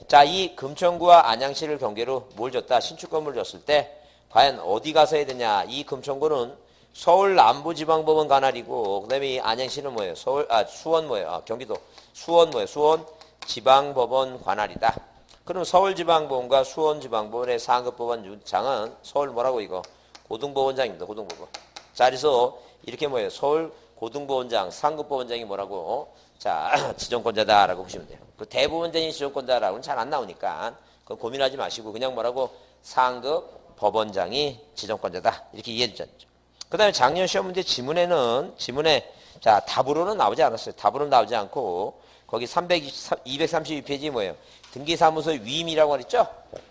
자, 이 금천구와 안양시를 경계로 뭘 줬다? 신축 건물을 줬을 때 과연 어디 가서 해야 되냐? 이 금천구는 서울 남부지방법원 관할이고 그다음에 이 안양시는 뭐예요? 수원 뭐예요? 경기도 수원 뭐예요? 수원 지방법원 관할이다. 그럼 서울지방법원과 수원지방법원의 상급법원장은 서울 뭐라고 이거? 고등법원장입니다. 고등법원. 자, 그래서 이렇게 뭐예요? 서울 고등법원장, 상급법원장이 뭐라고? 자, 지정권자다라고 보시면 돼요. 그 대법원장이 지정권자라고는 잘 안 나오니까 그건 고민하지 마시고 그냥 뭐라고? 상급법원장이 지정권자다. 이렇게 이해해 주죠. 그 다음에 작년 시험 문제 지문에 자, 답으로는 나오지 않았어요. 답으로는 나오지 않고 거기 232페이지 뭐예요? 등기사무소의 위임이라고 그랬죠?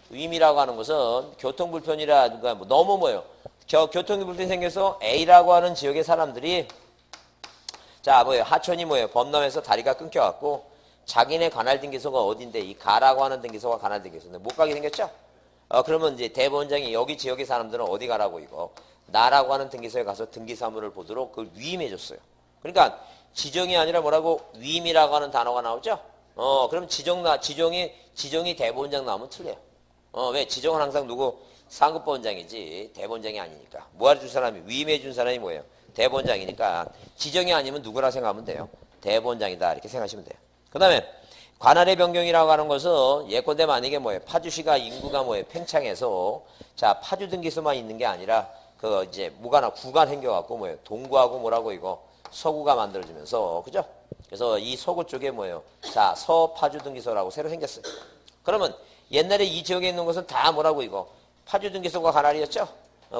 위임이라고 하는 것은 교통불편이라든가 뭐 너무 뭐예요? 교통불편이 생겨서 A라고 하는 지역의 사람들이 자, 뭐예요? 하천이 뭐예요? 범람해서 다리가 끊겨갖고 자기네 관할 등기소가 어딘데 이 가라고 하는 등기소가 관할 등기소인데 못 가게 생겼죠? 그러면 이제 대법원장이 여기 지역의 사람들은 어디 가라고 이거 나라고 하는 등기소에 가서 등기사무를 보도록 그걸 위임해줬어요. 그러니까 지정이 아니라 뭐라고 위임이라고 하는 단어가 나오죠? 그럼 지정이 대법원장 나오면 틀려요. 왜? 지정은 항상 누구? 상급법원장이지 대법원장이 아니니까. 모아줄 사람이 위임해준 사람이 뭐예요? 대법원장이니까 지정이 아니면 누구라 생각하면 돼요? 대법원장이다 이렇게 생각하시면 돼요. 그 다음에 관할의 변경이라고 하는 것은 예컨대 만약에 뭐예요? 파주시가 인구가 뭐예요? 팽창해서 자, 파주 등기소만 있는 게 아니라 그 이제 무가나 구가 생겨갖고 뭐예요? 동구하고 뭐라고 이거 서구가 만들어지면서 그죠? 그래서 이 서구 쪽에 뭐예요? 자, 서파주 등기소라고 새로 생겼어요. 그러면 옛날에 이 지역에 있는 것은 다 뭐라고 이거 파주 등기소가 관할이었죠?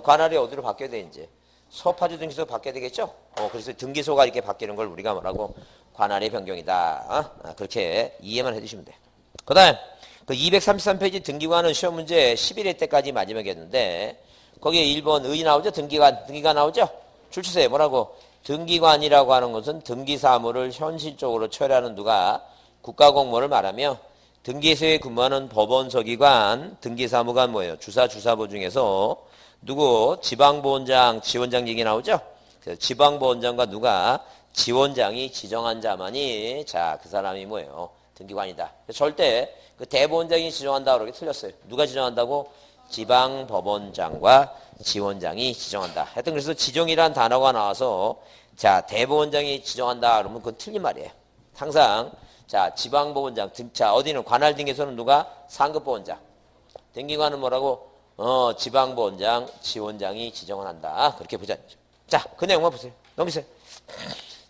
관할이 어디로 바뀌어야 돼 이제? 서파주 등기소 바뀌어야 되겠죠? 그래서 등기소가 이렇게 바뀌는 걸 우리가 뭐라고 관할의 변경이다. 그렇게 이해만 해주시면 돼요. 그 다음 그 233페이지 등기관은 시험 문제 11회 때까지 마지막이었는데 거기에 1번 의 나오죠? 등기가 나오죠? 출처세 뭐라고? 등기관이라고 하는 것은 등기사무를 현실적으로 처리하는 누가 국가공무원을 말하며 등기소에 근무하는 법원서기관, 등기사무관 뭐예요? 주사보 중에서 누구? 지방보원장, 지원장 얘기 나오죠? 그래서 지방보원장과 누가? 지원장이 지정한 자만이 자, 그 사람이 뭐예요? 등기관이다. 절대 그 대법원장이 지정한다 그러게 틀렸어요. 누가 지정한다고? 지방법원장과 지원장이 지정한다. 하여튼 그래서 지정이란 단어가 나와서 자, 대법원장이 지정한다 그러면 그건 틀린 말이에요. 항상 자, 지방법원장 자, 어디는 관할 등기소는 누가? 상급법원장. 등기관은 뭐라고? 지방법원장, 지원장이 지정을 한다. 그렇게 보자. 자, 그 내용만 보세요. 넘기세요.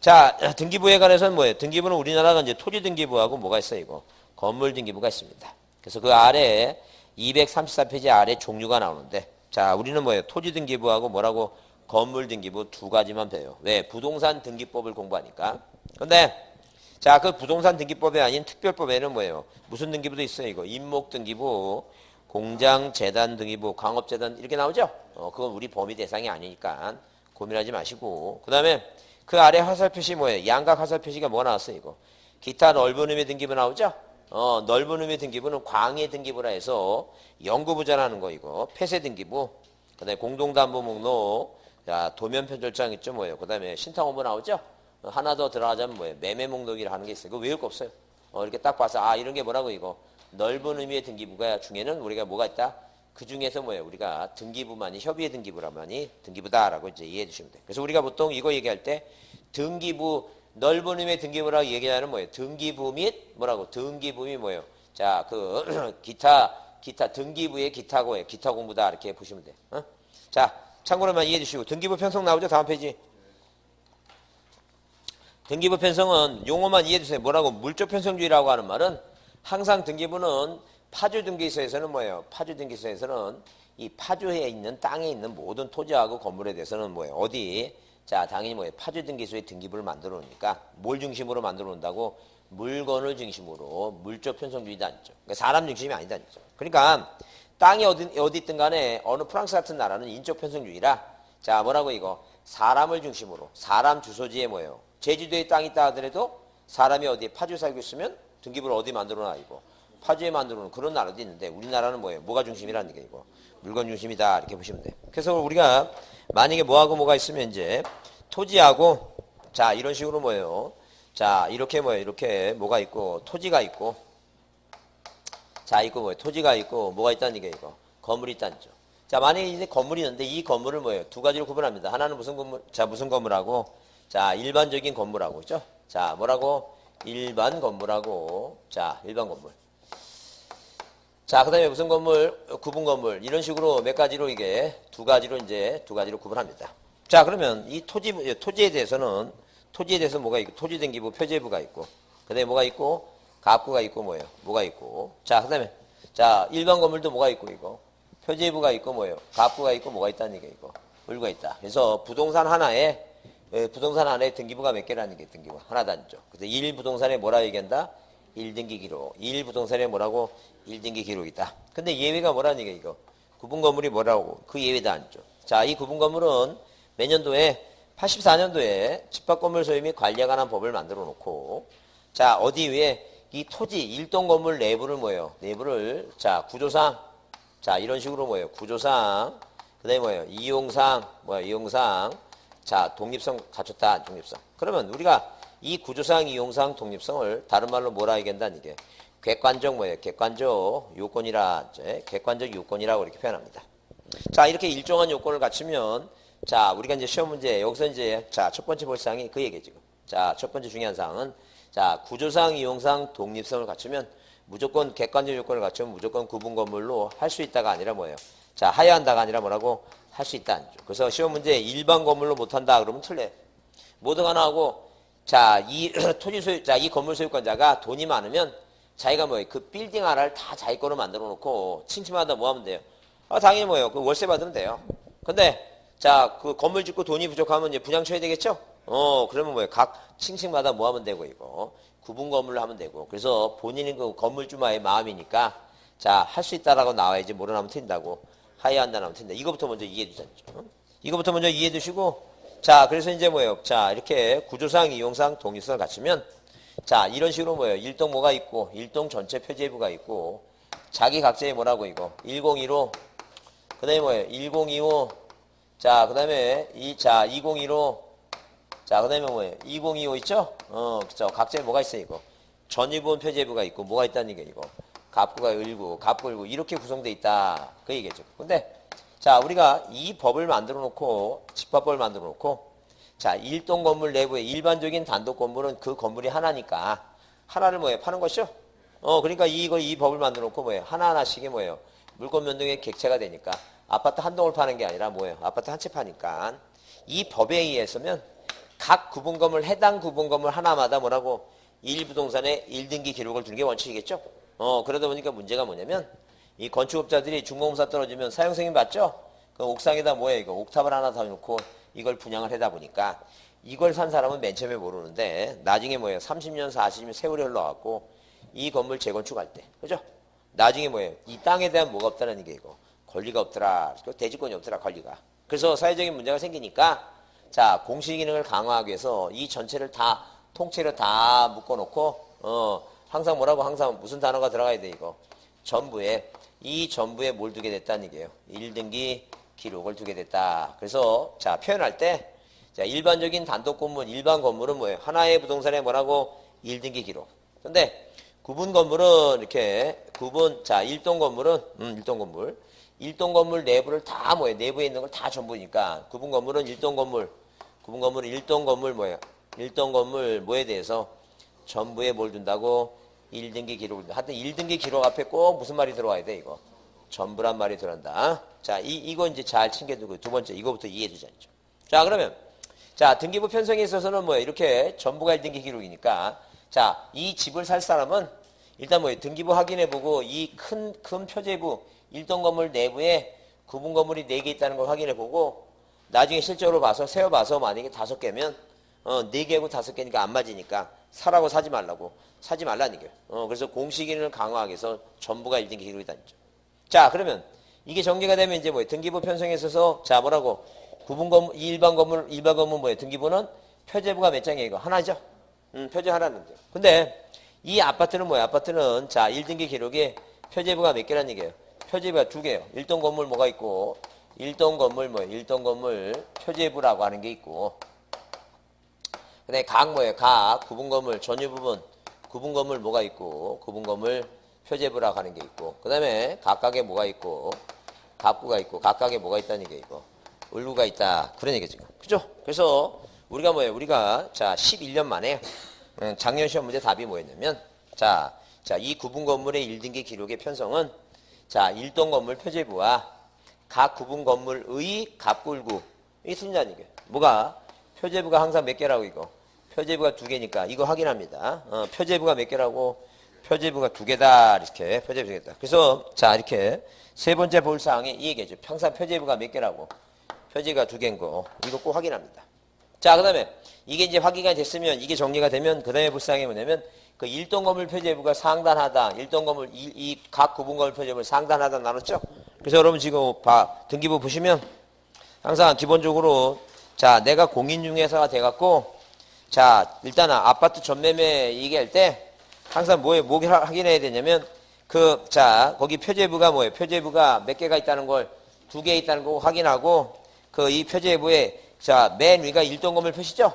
자, 등기부에 관해서는 뭐예요? 등기부는 우리나라가 이제 토지 등기부하고 뭐가 있어요, 이거? 건물 등기부가 있습니다. 그래서 그 아래 234페이지 아래 종류가 나오는데 자, 우리는 뭐예요? 토지 등기부하고 뭐라고? 건물 등기부 두 가지만 배워요. 왜? 부동산 등기법을 공부하니까. 근데 자, 그 부동산 등기법이 아닌 특별법에는 뭐예요? 무슨 등기부도 있어요, 이거. 임목 등기부, 공장 재단 등기부, 광업 재단 이렇게 나오죠? 그건 우리 범위 대상이 아니니까 고민하지 마시고. 그다음에 그 아래 화살 표시 뭐예요? 양각 화살 표시가 뭐 나왔어요, 이거? 기타 넓은 의미 등기부 나오죠? 넓은 의미 등기부는 광해 등기부라 해서 영구부전하는 거 이거. 폐쇄 등기부. 그다음에 공동담보 목록. 자, 도면 편절장 있죠, 뭐예요? 그다음에 신탁원부 나오죠? 하나 더 들어가자면 뭐예요? 매매 목록이라 하는 게 있어요. 그거 외울 거 없어요. 이렇게 딱 봐서 아 이런 게 뭐라고 이거 넓은 의미의 등기부가 중에는 우리가 뭐가 있다? 그 중에서 뭐예요? 우리가 등기부만이 협의의 등기부라만이 등기부다라고 이제 이해해 주시면 돼요. 그래서 우리가 보통 이거 얘기할 때 등기부 넓은 의미의 등기부라고 얘기하는 뭐예요? 등기부 및 뭐라고? 등기부 및 뭐예요? 자, 그 기타 등기부의 기타고예요. 기타 공부다 이렇게 보시면 돼요. 자, 참고로만 이해해 주시고 등기부 편성 나오죠? 다음 페이지. 등기부 편성은 용어만 이해해 주세요. 뭐라고? 물적 편성주의라고 하는 말은 항상 등기부는 파주 등기소에서는 뭐예요? 파주 등기소에서는 이 파주에 있는 땅에 있는 모든 토지하고 건물에 대해서는 뭐예요? 어디? 자, 당연히 뭐예요? 파주 등기소에 등기부를 만들어 놓으니까 뭘 중심으로 만들어 놓는다고? 물건을 중심으로 물적 편성주의다 아니죠. 그러니까 사람 중심이 아니다 아니죠. 그러니까 땅이 어디 있든 간에 어느 프랑스 같은 나라는 인적 편성주의라 자, 뭐라고 이거? 사람을 중심으로 사람 주소지에 뭐예요? 제주도에 땅이 있다 하더라도 사람이 어디에 파주에 살고 있으면 등기부를 어디 만들어놔 이거 파주에 만들어놓은 그런 나라도 있는데 우리나라는 뭐예요? 뭐가 중심이라는 게 이거 물건 중심이다 이렇게 보시면 돼. 그래서 우리가 만약에 뭐하고 뭐가 있으면 이제 토지하고 자 이런 식으로 뭐예요? 자 이렇게 뭐예요? 이렇게 뭐가 있고 토지가 있고 자 있고 뭐예요? 토지가 있고 뭐가 있다는 게 이거 건물이 있다는 죠. 자 만약에 이제 건물이 있는데 이 건물을 뭐예요? 두 가지로 구분합니다. 하나는 무슨 건물? 자 무슨 건물하고 자, 일반적인 건물하고, 있죠? 자, 뭐라고? 일반 건물하고, 자, 일반 건물. 자, 그 다음에 무슨 건물? 구분 건물. 이런 식으로 몇 가지로 이게 두 가지로 구분합니다. 자, 그러면 이 토지에 대해서는, 토지에 대해서 뭐가 있고, 토지 등기부, 표제부가 있고, 그 다음에 뭐가 있고, 갑구가 있고, 뭐예요? 뭐가 있고. 자, 그 다음에, 자, 일반 건물도 뭐가 있고, 이거. 표제부가 있고, 뭐예요? 갑구가 있고, 뭐가 있다는 게 이거. 물가 있다. 그래서 부동산 하나에 부동산 안에 등기부가 몇 개라는 게 등기부 하나도 아니죠. 그래서 1부동산에 뭐라 얘기한다? 1등기 기록. 1부동산에 뭐라고? 1등기 기록이다. 근데 예외가 뭐라는 게 이거? 구분 건물이 뭐라고? 그 예외도 아니죠. 자, 이 구분 건물은 몇 년도에 84년도에 집합 건물 소유 및 관리에 관한 법을 만들어 놓고 자, 어디 위에 이 토지 일동 건물 내부를 뭐예요? 내부를 자, 구조상 자, 이런 식으로 뭐예요? 구조상 그다음에 뭐예요? 이용상 자, 독립성 갖췄다, 독립성. 그러면 우리가 이 구조상, 이용상, 독립성을 다른 말로 뭐라 얘기한다는 이게 객관적 뭐예요? 객관적 요건이라, 객관적 요건이라고 이렇게 표현합니다. 자, 이렇게 일정한 요건을 갖추면 자, 우리가 이제 시험 문제, 여기서 이제 자, 첫 번째 볼 사항이 그 얘기죠. 자, 첫 번째 중요한 사항은 자, 구조상, 이용상, 독립성을 갖추면 무조건 객관적 요건을 갖추면 무조건 구분 건물로 할 수 있다가 아니라 뭐예요? 자, 하야 한다가 아니라 뭐라고? 할 수 있다. 그래서 시험 문제 일반 건물로 못한다 그러면 틀려. 뭐든 하나 하고 자, 이 토지 소유, 자, 이 건물 소유권자가 돈이 많으면 자기가 뭐예요? 그 빌딩 하나를 다 자기 거로 만들어 놓고 층층마다 뭐 하면 돼요? 당연히 뭐예요? 그 월세 받으면 돼요. 근데 자, 그 건물 짓고 돈이 부족하면 이제 분양 쳐야 되겠죠? 그러면 뭐예요? 각 층층마다 뭐 하면 되고 이거 구분 건물로 하면 되고. 그래서 본인은 그 건물주마의 마음이니까 자, 할 수 있다라고 나와야지 모르나면 튄다고. 하야 한다면 된다. 이거부터 먼저 이해해 두죠. 이거부터 먼저 이해해 두시고 자, 그래서 이제 뭐예요? 자, 이렇게 구조상, 이용상, 독립성을 갖추면 자, 이런 식으로 뭐예요? 일동 뭐가 있고 일동 전체 표제부가 있고 자기 각자의 뭐라고 이거 1015 그다음에 뭐예요? 1025 자, 그다음에 2015 자, 그다음에 뭐예요? 2025 있죠? 그죠? 각자에 뭐가 있어요, 이거? 전유본 표제부가 있고 뭐가 있다는 게 이거. 갑구가 을구, 갑구을구 이렇게 구성되어 있다. 그 얘기죠. 근데 자, 우리가 이 법을 만들어 놓고 집합법을 만들어 놓고 자, 일동 건물 내부에 일반적인 단독 건물은 그 건물이 하나니까 하나를 뭐예요? 파는 것이죠. 그러니까 이 법을 만들어 놓고 뭐예요? 하나하나씩이 뭐예요? 물건 변동의 객체가 되니까 아파트 한 동을 파는 게 아니라 뭐예요? 아파트 한 채 파니까 이 법에 의해서면 각 구분 건물 해당 구분 건물 하나마다 뭐라고 1부동산에 1등기 기록을 두는 게 원칙이겠죠. 그러다 보니까 문제가 뭐냐면 이 건축업자들이 중공사 떨어지면 사용승인 받죠? 그 옥상에다 뭐야 이거 옥탑을 하나 더 놓고 이걸 분양을 하다 보니까 이걸 산 사람은 맨 처음에 모르는데 나중에 뭐예요 30년 40년 세월이 흘러갖고 이 건물 재건축할 때 그죠? 나중에 뭐예요 이 땅에 대한 뭐가 없다는 게 이거 권리가 없더라 대지권이 없더라 권리가 그래서 사회적인 문제가 생기니까 자 공시 기능을 강화하기 위해서 이 전체를 다 통째로 다 묶어놓고 항상 뭐라고 항상 무슨 단어가 들어가야 돼 이거 전부에 이 전부에 뭘 두게 됐다는 얘기예요 1등기 기록을 두게 됐다 그래서 자 표현할 때 자 일반적인 단독 건물 일반 건물은 뭐예요 하나의 부동산에 뭐라고 1등기 기록 근데 구분 건물은 이렇게 구분 자 일동 건물은 일동 건물 내부를 다 뭐예요 내부에 있는 걸 다 전부니까 구분 건물은 일동 건물 뭐예요 일동 건물 뭐에 대해서 전부에 뭘 둔다고 1등기 기록을 하여튼 1등기 기록 앞에 꼭 무슨 말이 들어와야 돼 이거 전부란 말이 들어간다 자 이거 이제 잘 챙겨두고 두 번째 이거부터 이해해 두자죠 자 그러면 자 등기부 편성에 있어서는 뭐예요 이렇게 전부가 1등기 기록이니까 자 이 집을 살 사람은 일단 뭐예요 등기부 확인해보고 이 큰 표제부 일동 건물 내부에 구분 건물이 4개 있다는 걸 확인해보고 나중에 실제로 봐서 세어봐서 만약에 5개면 4개하고 5개니까 안 맞으니까 사라고 사지 말라는 얘기예요. 그래서 공시기능을 강화하기 위해서 전부가 1등기 기록이다는 거죠. 자 그러면 이게 전개가 되면 이제 뭐예요 등기부 편성에 있어서 자 뭐라고 구분 건물 일반 건물 뭐예요 등기부는 표제부가 몇 장이에요 이거 하나죠. 표제 하나는 데 근데 이 아파트는 뭐예요 아파트는 자 1등기 기록에 표제부가 몇 개라는 얘기예요 표제부가 2개예요 일동 건물 뭐가 있고 일동 건물 뭐예요 일동 건물 표제부라고 하는 게 있고 근데 각 뭐예요 각 구분 건물 전유 부분 구분 건물 뭐가 있고 구분 건물 표제부라고 하는 게 있고 그 다음에 각각에 뭐가 있고 갑구가 있고 각각에 뭐가 있다는 게 있고 을구가 있다 그런 얘기죠 그죠 그래서 우리가 뭐예요 우리가 자 11년 만에 작년 시험 문제 답이 뭐였냐면 자 이 구분 건물의 1등기 기록의 편성은 자 일동 건물 표제부와 각 구분 건물의 갑굴구 이 순자는 이게 뭐가 표제부가 항상 몇 개라고 이거 표제부가 2개니까 이거 확인합니다 표제부가 몇 개라고 표제부가 2개다 이렇게 표제부 2개다 그래서 자 이렇게 세 번째 볼 사항에 이 얘기죠 항상 표제부가 몇 개라고 표제가 2개인 거 이거 꼭 확인합니다 자 그 다음에 이게 이제 확인이 됐으면 이게 정리가 되면 그 다음에 볼 사항이 뭐냐면 그 일동 건물 표제부가 상단하다 일동 건물 이 각 구분 건물 표제부를 상단하다 나눴죠 그래서 여러분 지금 등기부 보시면 항상 기본적으로 자 내가 공인중개사가 돼갖고 자 일단 아파트 전매매 얘기할 때 항상 뭐 확인해야 되냐면 자 거기 표제부가 뭐예요 표제부가 몇 개가 있다는 걸 2개 있다는 거 확인하고 그 이 표제부에 자 맨 위가 일동 건물 표시죠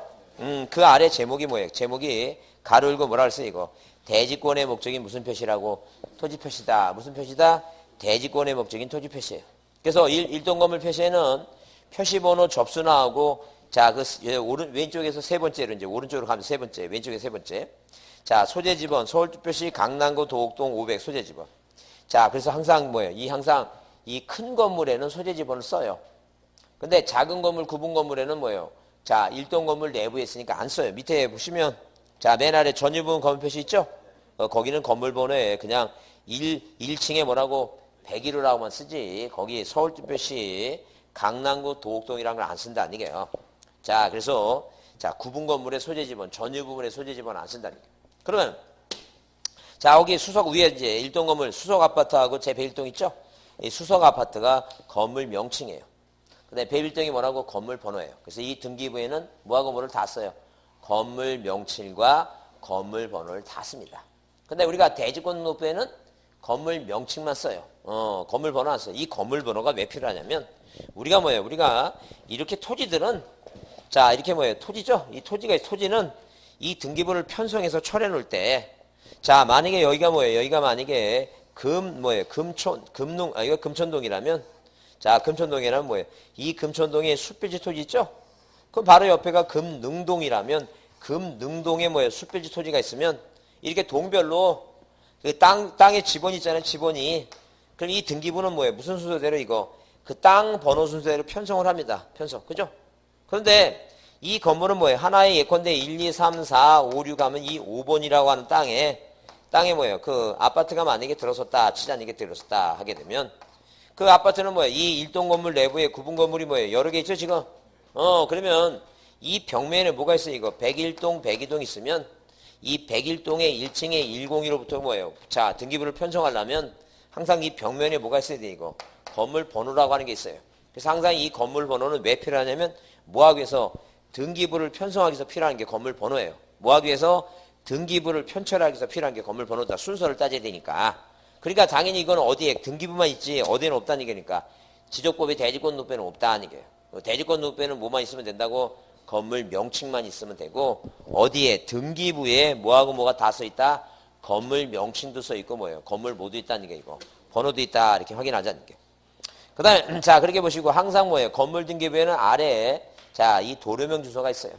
그 아래 제목이 뭐예요 제목이 가로 열고 뭐라 그랬어요 이거 대지권의 목적인 무슨 표시라고 토지 표시다 무슨 표시다 대지권의 목적인 토지 표시예요 그래서 일동 건물 표시에는 표시번호 접수 나오고 자 왼쪽에서 세 번째로 이제 오른쪽으로 가면 세 번째 왼쪽에 세 번째 자 소재 지번 서울특별시 강남구 도곡동 500 소재 지번 자 그래서 항상 뭐예요 항상 이 큰 건물에는 소재 지번을 써요 근데 작은 건물 구분 건물에는 뭐예요 자 일동 건물 내부에 있으니까 안 써요 밑에 보시면 자 맨 아래 전유 부분 건물 표시 있죠 거기는 건물 번호에 그냥 1층에 뭐라고 101호라고만 쓰지 거기 서울특별시 강남구 도곡동이라는 걸 안 쓴다는 얘기예요 자 그래서 자 구분 건물의 소재 지번 전유 부분의 소재 지번 안 쓴다는 얘기예요 그러면 자 여기 수석 위에 이제 일동 건물 수석 아파트하고 제 101동 있죠 이 수석 아파트가 건물 명칭이에요 근데 101동이 뭐라고 건물 번호예요 그래서 이 등기부에는 뭐하고 뭐를 다 써요 건물 명칭과 건물 번호를 다 씁니다 근데 우리가 대지권 등록부에는 건물 명칭만 써요 건물 번호 안 써요 이 건물 번호가 왜 필요하냐면 우리가 뭐예요 우리가 이렇게 토지들은 자 이렇게 뭐예요 토지죠 이 토지는 이 등기부를 편성해서 철해 놓을 때 자 만약에 여기가 뭐예요 여기가 만약에 이거 금천동이라면 자 금천동이라면 뭐예요 이 금천동에 숲빌지 토지 있죠 그럼 바로 옆에가 금능동이라면 금능동에 뭐예요 숲빌지 토지가 있으면 이렇게 동별로 그 땅의 지번이 있잖아요 지번이 그럼 이 등기부는 뭐예요 무슨 순서대로 이거 그 땅 번호 순서대로 편성을 합니다 편성 그죠 그런데 이 건물은 뭐예요 하나의 예컨대 1, 2, 3, 4, 5, 6 하면 이 5번이라고 하는 땅에 뭐예요 그 아파트가 만약에 들어섰다 치자는 게 들어섰다 하게 되면 그 아파트는 뭐예요? 이 일동 건물 내부에 구분 건물이 뭐예요? 여러 개 있죠, 지금? 그러면 이 벽면에 뭐가 있어요, 이거? 101동, 102동 있으면 이 101동의 1층에 102로부터 뭐예요? 자, 등기부를 편성하려면 항상 이 벽면에 뭐가 있어야 돼, 이거? 건물 번호라고 하는 게 있어요. 그래서 항상 이 건물 번호는 왜 필요하냐면 뭐하기 위해서 등기부를 편성하기 위해서 필요한 게 건물 번호예요. 뭐하기 위해서 등기부를 편철하기 위해서 필요한 게 건물 번호다. 순서를 따져야 되니까. 그러니까 당연히 이건 어디에 등기부만 있지 어디에는 없다는 얘기니까 지적법에 대지권 납부에는 없다는 얘기예요. 대지권 납부에는 뭐만 있으면 된다고? 건물 명칭만 있으면 되고 어디에 등기부에 뭐하고 뭐가 다 써 있다? 건물 명칭도 써 있고 뭐예요? 건물 모두 있다는 게 이거. 번호도 있다 이렇게 확인하자는 게. 그 다음에 자 그렇게 보시고 항상 뭐예요? 건물 등기부에는 아래에 자 이 도로명 주소가 있어요.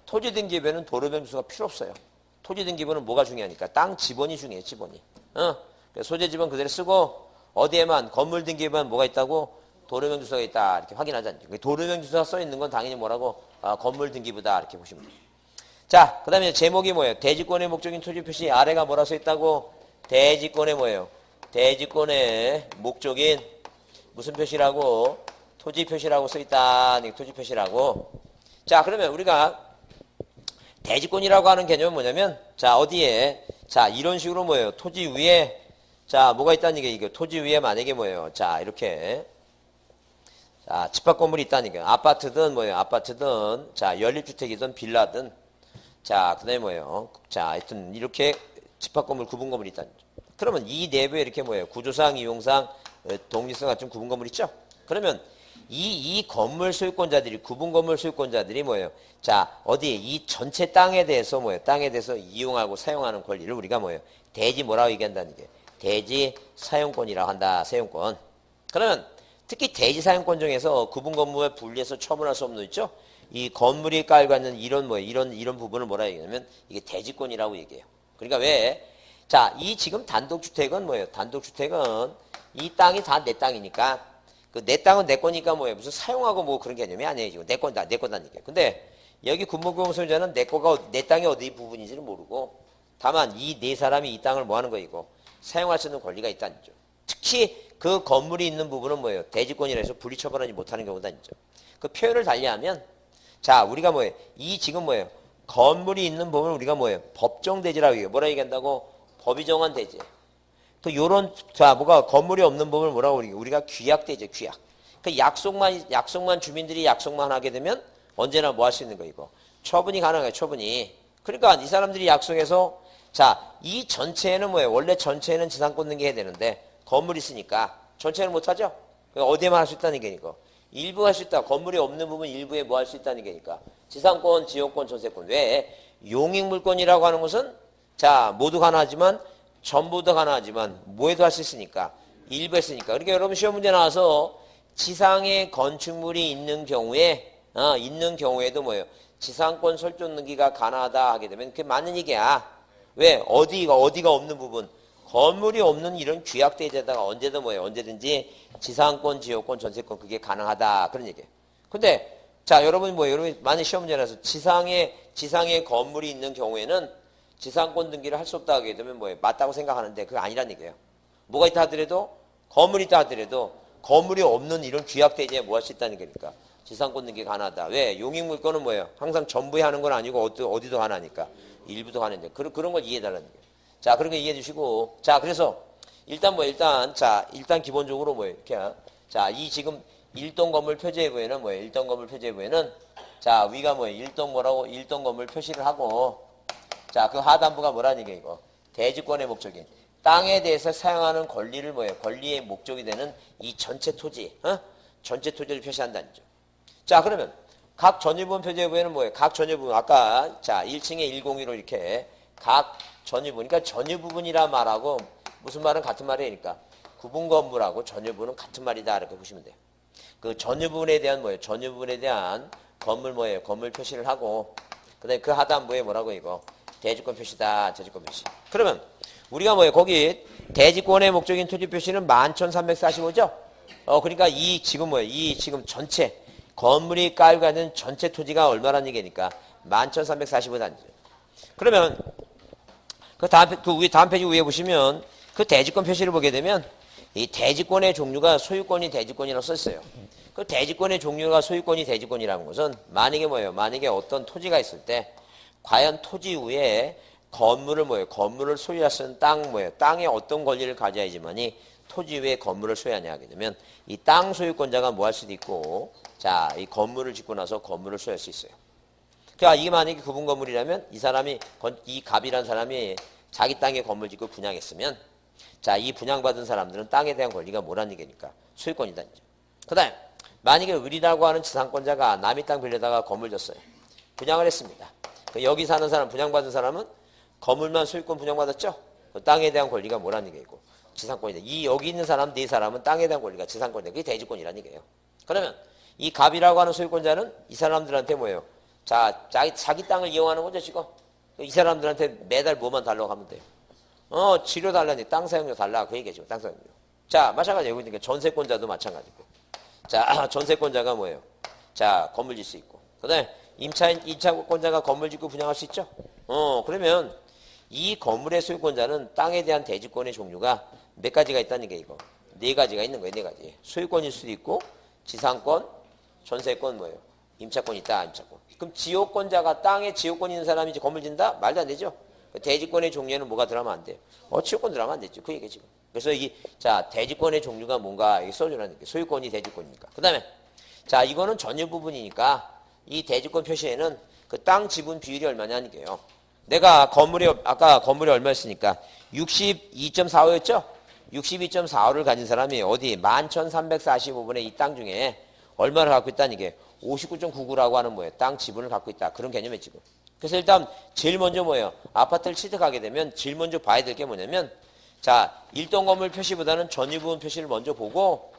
토지 등기부에는 도로명 주소가 필요 없어요. 토지 등기부는 뭐가 중요하니까 땅 지번이 중요해요. 지번이. 소재 지번 그대로 쓰고 어디에만 건물 등기부에만 뭐가 있다고? 도로명 주소가 있다 이렇게 확인하자는 게. 도로명 주소가 써 있는 건 당연히 뭐라고? 건물 등기부다 이렇게 보시면 돼요. 자, 그 다음에 제목이 뭐예요? 대지권의 목적인 토지 표시 아래가 뭐라 써 있다고? 대지권의 뭐예요? 대지권의 목적인 무슨 표시라고? 토지 표시라고 써 있다. 토지 표시라고. 자, 그러면 우리가 대지권이라고 하는 개념은 뭐냐면 자, 어디에 자, 이런 식으로 뭐예요? 토지 위에 자, 뭐가 있다는 게 이게 토지 위에 만약에 뭐예요? 자, 이렇게 자, 집합 건물이 있다는 게 아파트든 뭐예요? 아파트든 자, 연립주택이든 빌라든 자, 그 다음에 뭐예요? 자, 하여튼, 이렇게 집합건물, 구분건물이 있다는 거죠. 그러면 이 내부에 이렇게 뭐예요? 구조상, 이용상, 독립성 같은 구분건물 있죠? 그러면 이 건물 소유권자들이, 구분건물 소유권자들이 뭐예요? 자, 어디에 이 전체 땅에 대해서 뭐예요? 땅에 대해서 이용하고 사용하는 권리를 우리가 뭐예요? 대지 뭐라고 얘기한다는 게? 대지 사용권이라고 한다, 사용권. 그러면 특히 대지 사용권 중에서 구분건물에 분리해서 처분할 수 없는 거 있죠? 이 건물이 깔고 있는 이런 이런 부분을 뭐라 얘기하냐면 이게 대지권이라고 얘기해요. 그러니까 왜? 자, 이 지금 단독주택은 뭐예요? 단독주택은 이 땅이 다 내 땅이니까 그 내 땅은 내 거니까 뭐예요? 무슨 사용하고 뭐 그런 개념이 아니에요. 지금 내 거다 내 거다는 얘기예요. 근데 여기 군무공 소유자는 내 거가 내 땅이 어디 부분인지는 모르고 다만 이 네 사람이 이 땅을 뭐 하는 거이고 사용할 수 있는 권리가 있다는 거죠. 특히 그 건물이 있는 부분은 뭐예요? 대지권이라 해서 분리처분하지 못하는 경우가 있죠. 그 표현을 달리하면 자, 우리가 뭐예요? 이 지금 뭐예요? 건물이 있는 부분을 우리가 뭐예요? 법정대지라고 얘기해요. 뭐라 얘기한다고? 법이 정한 대지. 또 요런, 자, 뭐가 건물이 없는 부분을 뭐라고 얘기해요? 우리가 규약대지, 규약. 그 약속만 주민들이 약속만 하게 되면 언제나 뭐 할 수 있는 거 이거? 처분이 가능해요, 처분이. 그러니까 이 사람들이 약속해서 자, 이 전체는 뭐예요? 원래 전체는 지상권 등기해야 되는데 건물이 있으니까 전체는 못하죠? 어디에만 할 수 있다는 게 이거. 일부 할 수 있다. 건물이 없는 부분 일부에 뭐 할 수 있다는 게니까. 지상권, 지역권, 전세권. 왜? 용익물권이라고 하는 것은 자, 모두 가능하지만 전부 다 가능하지만 뭐에도 할 수 있으니까. 일부 했으니까. 그러니까 여러분 시험 문제 나와서 지상에 건축물이 있는 경우에도 뭐예요? 지상권 설정 등기가 가능하다 하게 되면 그게 맞는 얘기야. 왜? 어디가 없는 부분. 건물이 없는 이런 규약대지에다가 언제든지 지상권, 지역권, 전세권 그게 가능하다 그런 얘기예요. 근데 자 여러분 많은 시험 문제 나서 지상에 건물이 있는 경우에는 지상권 등기를 할 수 없다 하게 되면 뭐예요? 맞다고 생각하는데 그게 아니란 얘기예요. 뭐가 있다 하더라도 건물이 있다 하더라도 건물이 없는 이런 규약대지에 뭐 할 수 있다는 거니까 지상권 등기 가능하다. 왜? 용익물권은 뭐예요? 항상 전부에 하는 건 아니고 어디도 가능하니까 일부도 가능한데 그런 걸 이해해달라는 얘기예요. 자, 그런 거 이해해 주시고. 자, 그래서, 일단 기본적으로 뭐예요? 이렇게. 자, 이 지금 1동 건물 표제부에는 뭐예요? 1동 건물 표제부에는 자, 위가 뭐예요? 1동 건물 표시를 하고, 자, 그 하단부가 뭐라는 얘기예요, 이거? 대지권의 목적인. 땅에 대해서 사용하는 권리를 뭐예요? 권리의 목적이 되는 이 전체 토지, 전체 토지를 표시한다는 거죠. 자, 그러면 각 전유부분 표제부에는 뭐예요? 각 전유부분, 아까, 자, 1층에 102로 이렇게 각 전유부분, 그러니까 전유부분이라 말하고 무슨 말은 같은 말이니까 구분 건물하고 전유부분은 같은 말이다 이렇게 보시면 돼요. 그 전유부분에 대한 뭐예요? 전유부분에 대한 건물 뭐예요? 건물 표시를 하고 그다음에 그 하단부에 뭐라고 이거 대지권 표시다, 대지권 표시. 그러면 우리가 뭐예요? 거기 대지권의 목적인 토지 표시는 11,345죠? 그러니까 이 지금 전체 건물이 깔고 있는 전체 토지가 얼마라는 얘기니까 11,345단지. 그러면 다음 페이지 위에 보시면 그 대지권 표시를 보게 되면 이 대지권의 종류가 소유권이 대지권이라고 썼어요. 그 대지권의 종류가 소유권이 대지권이라는 것은 만약에 뭐예요? 만약에 어떤 토지가 있을 때 과연 토지 위에 건물을 뭐예요? 건물을 소유할 수 있는 땅 뭐예요? 땅에 어떤 권리를 가져야지만이 토지 위에 건물을 소유하냐 하게 되면 이 땅 소유권자가 뭐 할 수도 있고 자, 이 건물을 짓고 나서 건물을 소유할 수 있어요. 그러니까 이게 만약에 구분 건물이라면 이 사람이 이 갑이라는 사람이 자기 땅에 건물 짓고 분양했으면 자, 이 분양받은 사람들은 땅에 대한 권리가 뭐라는 얘기니까 소유권이다. 그 다음에 만약에 을이라고 하는 지상권자가 남의 땅 빌려다가 건물 졌어요. 분양을 했습니다. 여기 사는 사람, 분양받은 사람은 건물만 소유권 분양받았죠? 그 땅에 대한 권리가 뭐라는 얘기고 지상권이다. 이 여기 있는 사람, 네 사람은 땅에 대한 권리가 지상권이다. 그게 대지권이라는 얘기예요. 그러면 이 갑이라고 하는 소유권자는 이 사람들한테 뭐예요? 자, 자기 땅을 이용하는 거죠, 지금. 이 사람들한테 매달 뭐만 달라고 하면 돼요. 치료 달라니 땅 사용료 달라. 그 얘기죠, 땅 사용료. 자, 마찬가지예요. 그러니까 전세권자도 마찬가지고. 자, 전세권자가 뭐예요? 자, 건물 짓 수 있고. 그 다음에 임차권자가 건물 짓고 분양할 수 있죠? 그러면 이 건물의 소유권자는 땅에 대한 대지권의 종류가 몇 가지가 있다는 게 이거. 네 가지가 있는 거예요, 네 가지. 소유권일 수도 있고, 지상권, 전세권 뭐예요? 임차권이 있다, 임차권. 그럼 지역권자가 땅에 지역권 있는 사람이 이제 건물 짓는다? 말도 안 되죠? 대지권의 종류에는 뭐가 들어가면 안 돼요? 지역권 들어가면 안 되죠. 그 얘기 지금. 그래서 자, 대지권의 종류가 뭔가 써주라는 게 소유권이 대지권이니까. 그 다음에, 자, 이거는 전유 부분이니까 이 대지권 표시에는 그 땅 지분 비율이 얼마냐는 게요. 내가 아까 건물이 얼마였으니까 62.45였죠? 62.45를 가진 사람이 어디 11,345분의 이 땅 중에 얼마를 갖고 있다는 게 59.99라고 하는 뭐예요? 땅 지분을 갖고 있다. 그런 개념이에요, 지금. 그래서 일단 제일 먼저 뭐예요? 아파트를 취득하게 되면 제일 먼저 봐야 될 게 뭐냐면 자, 일동 건물 표시보다는 전유 부분 표시를 먼저 보고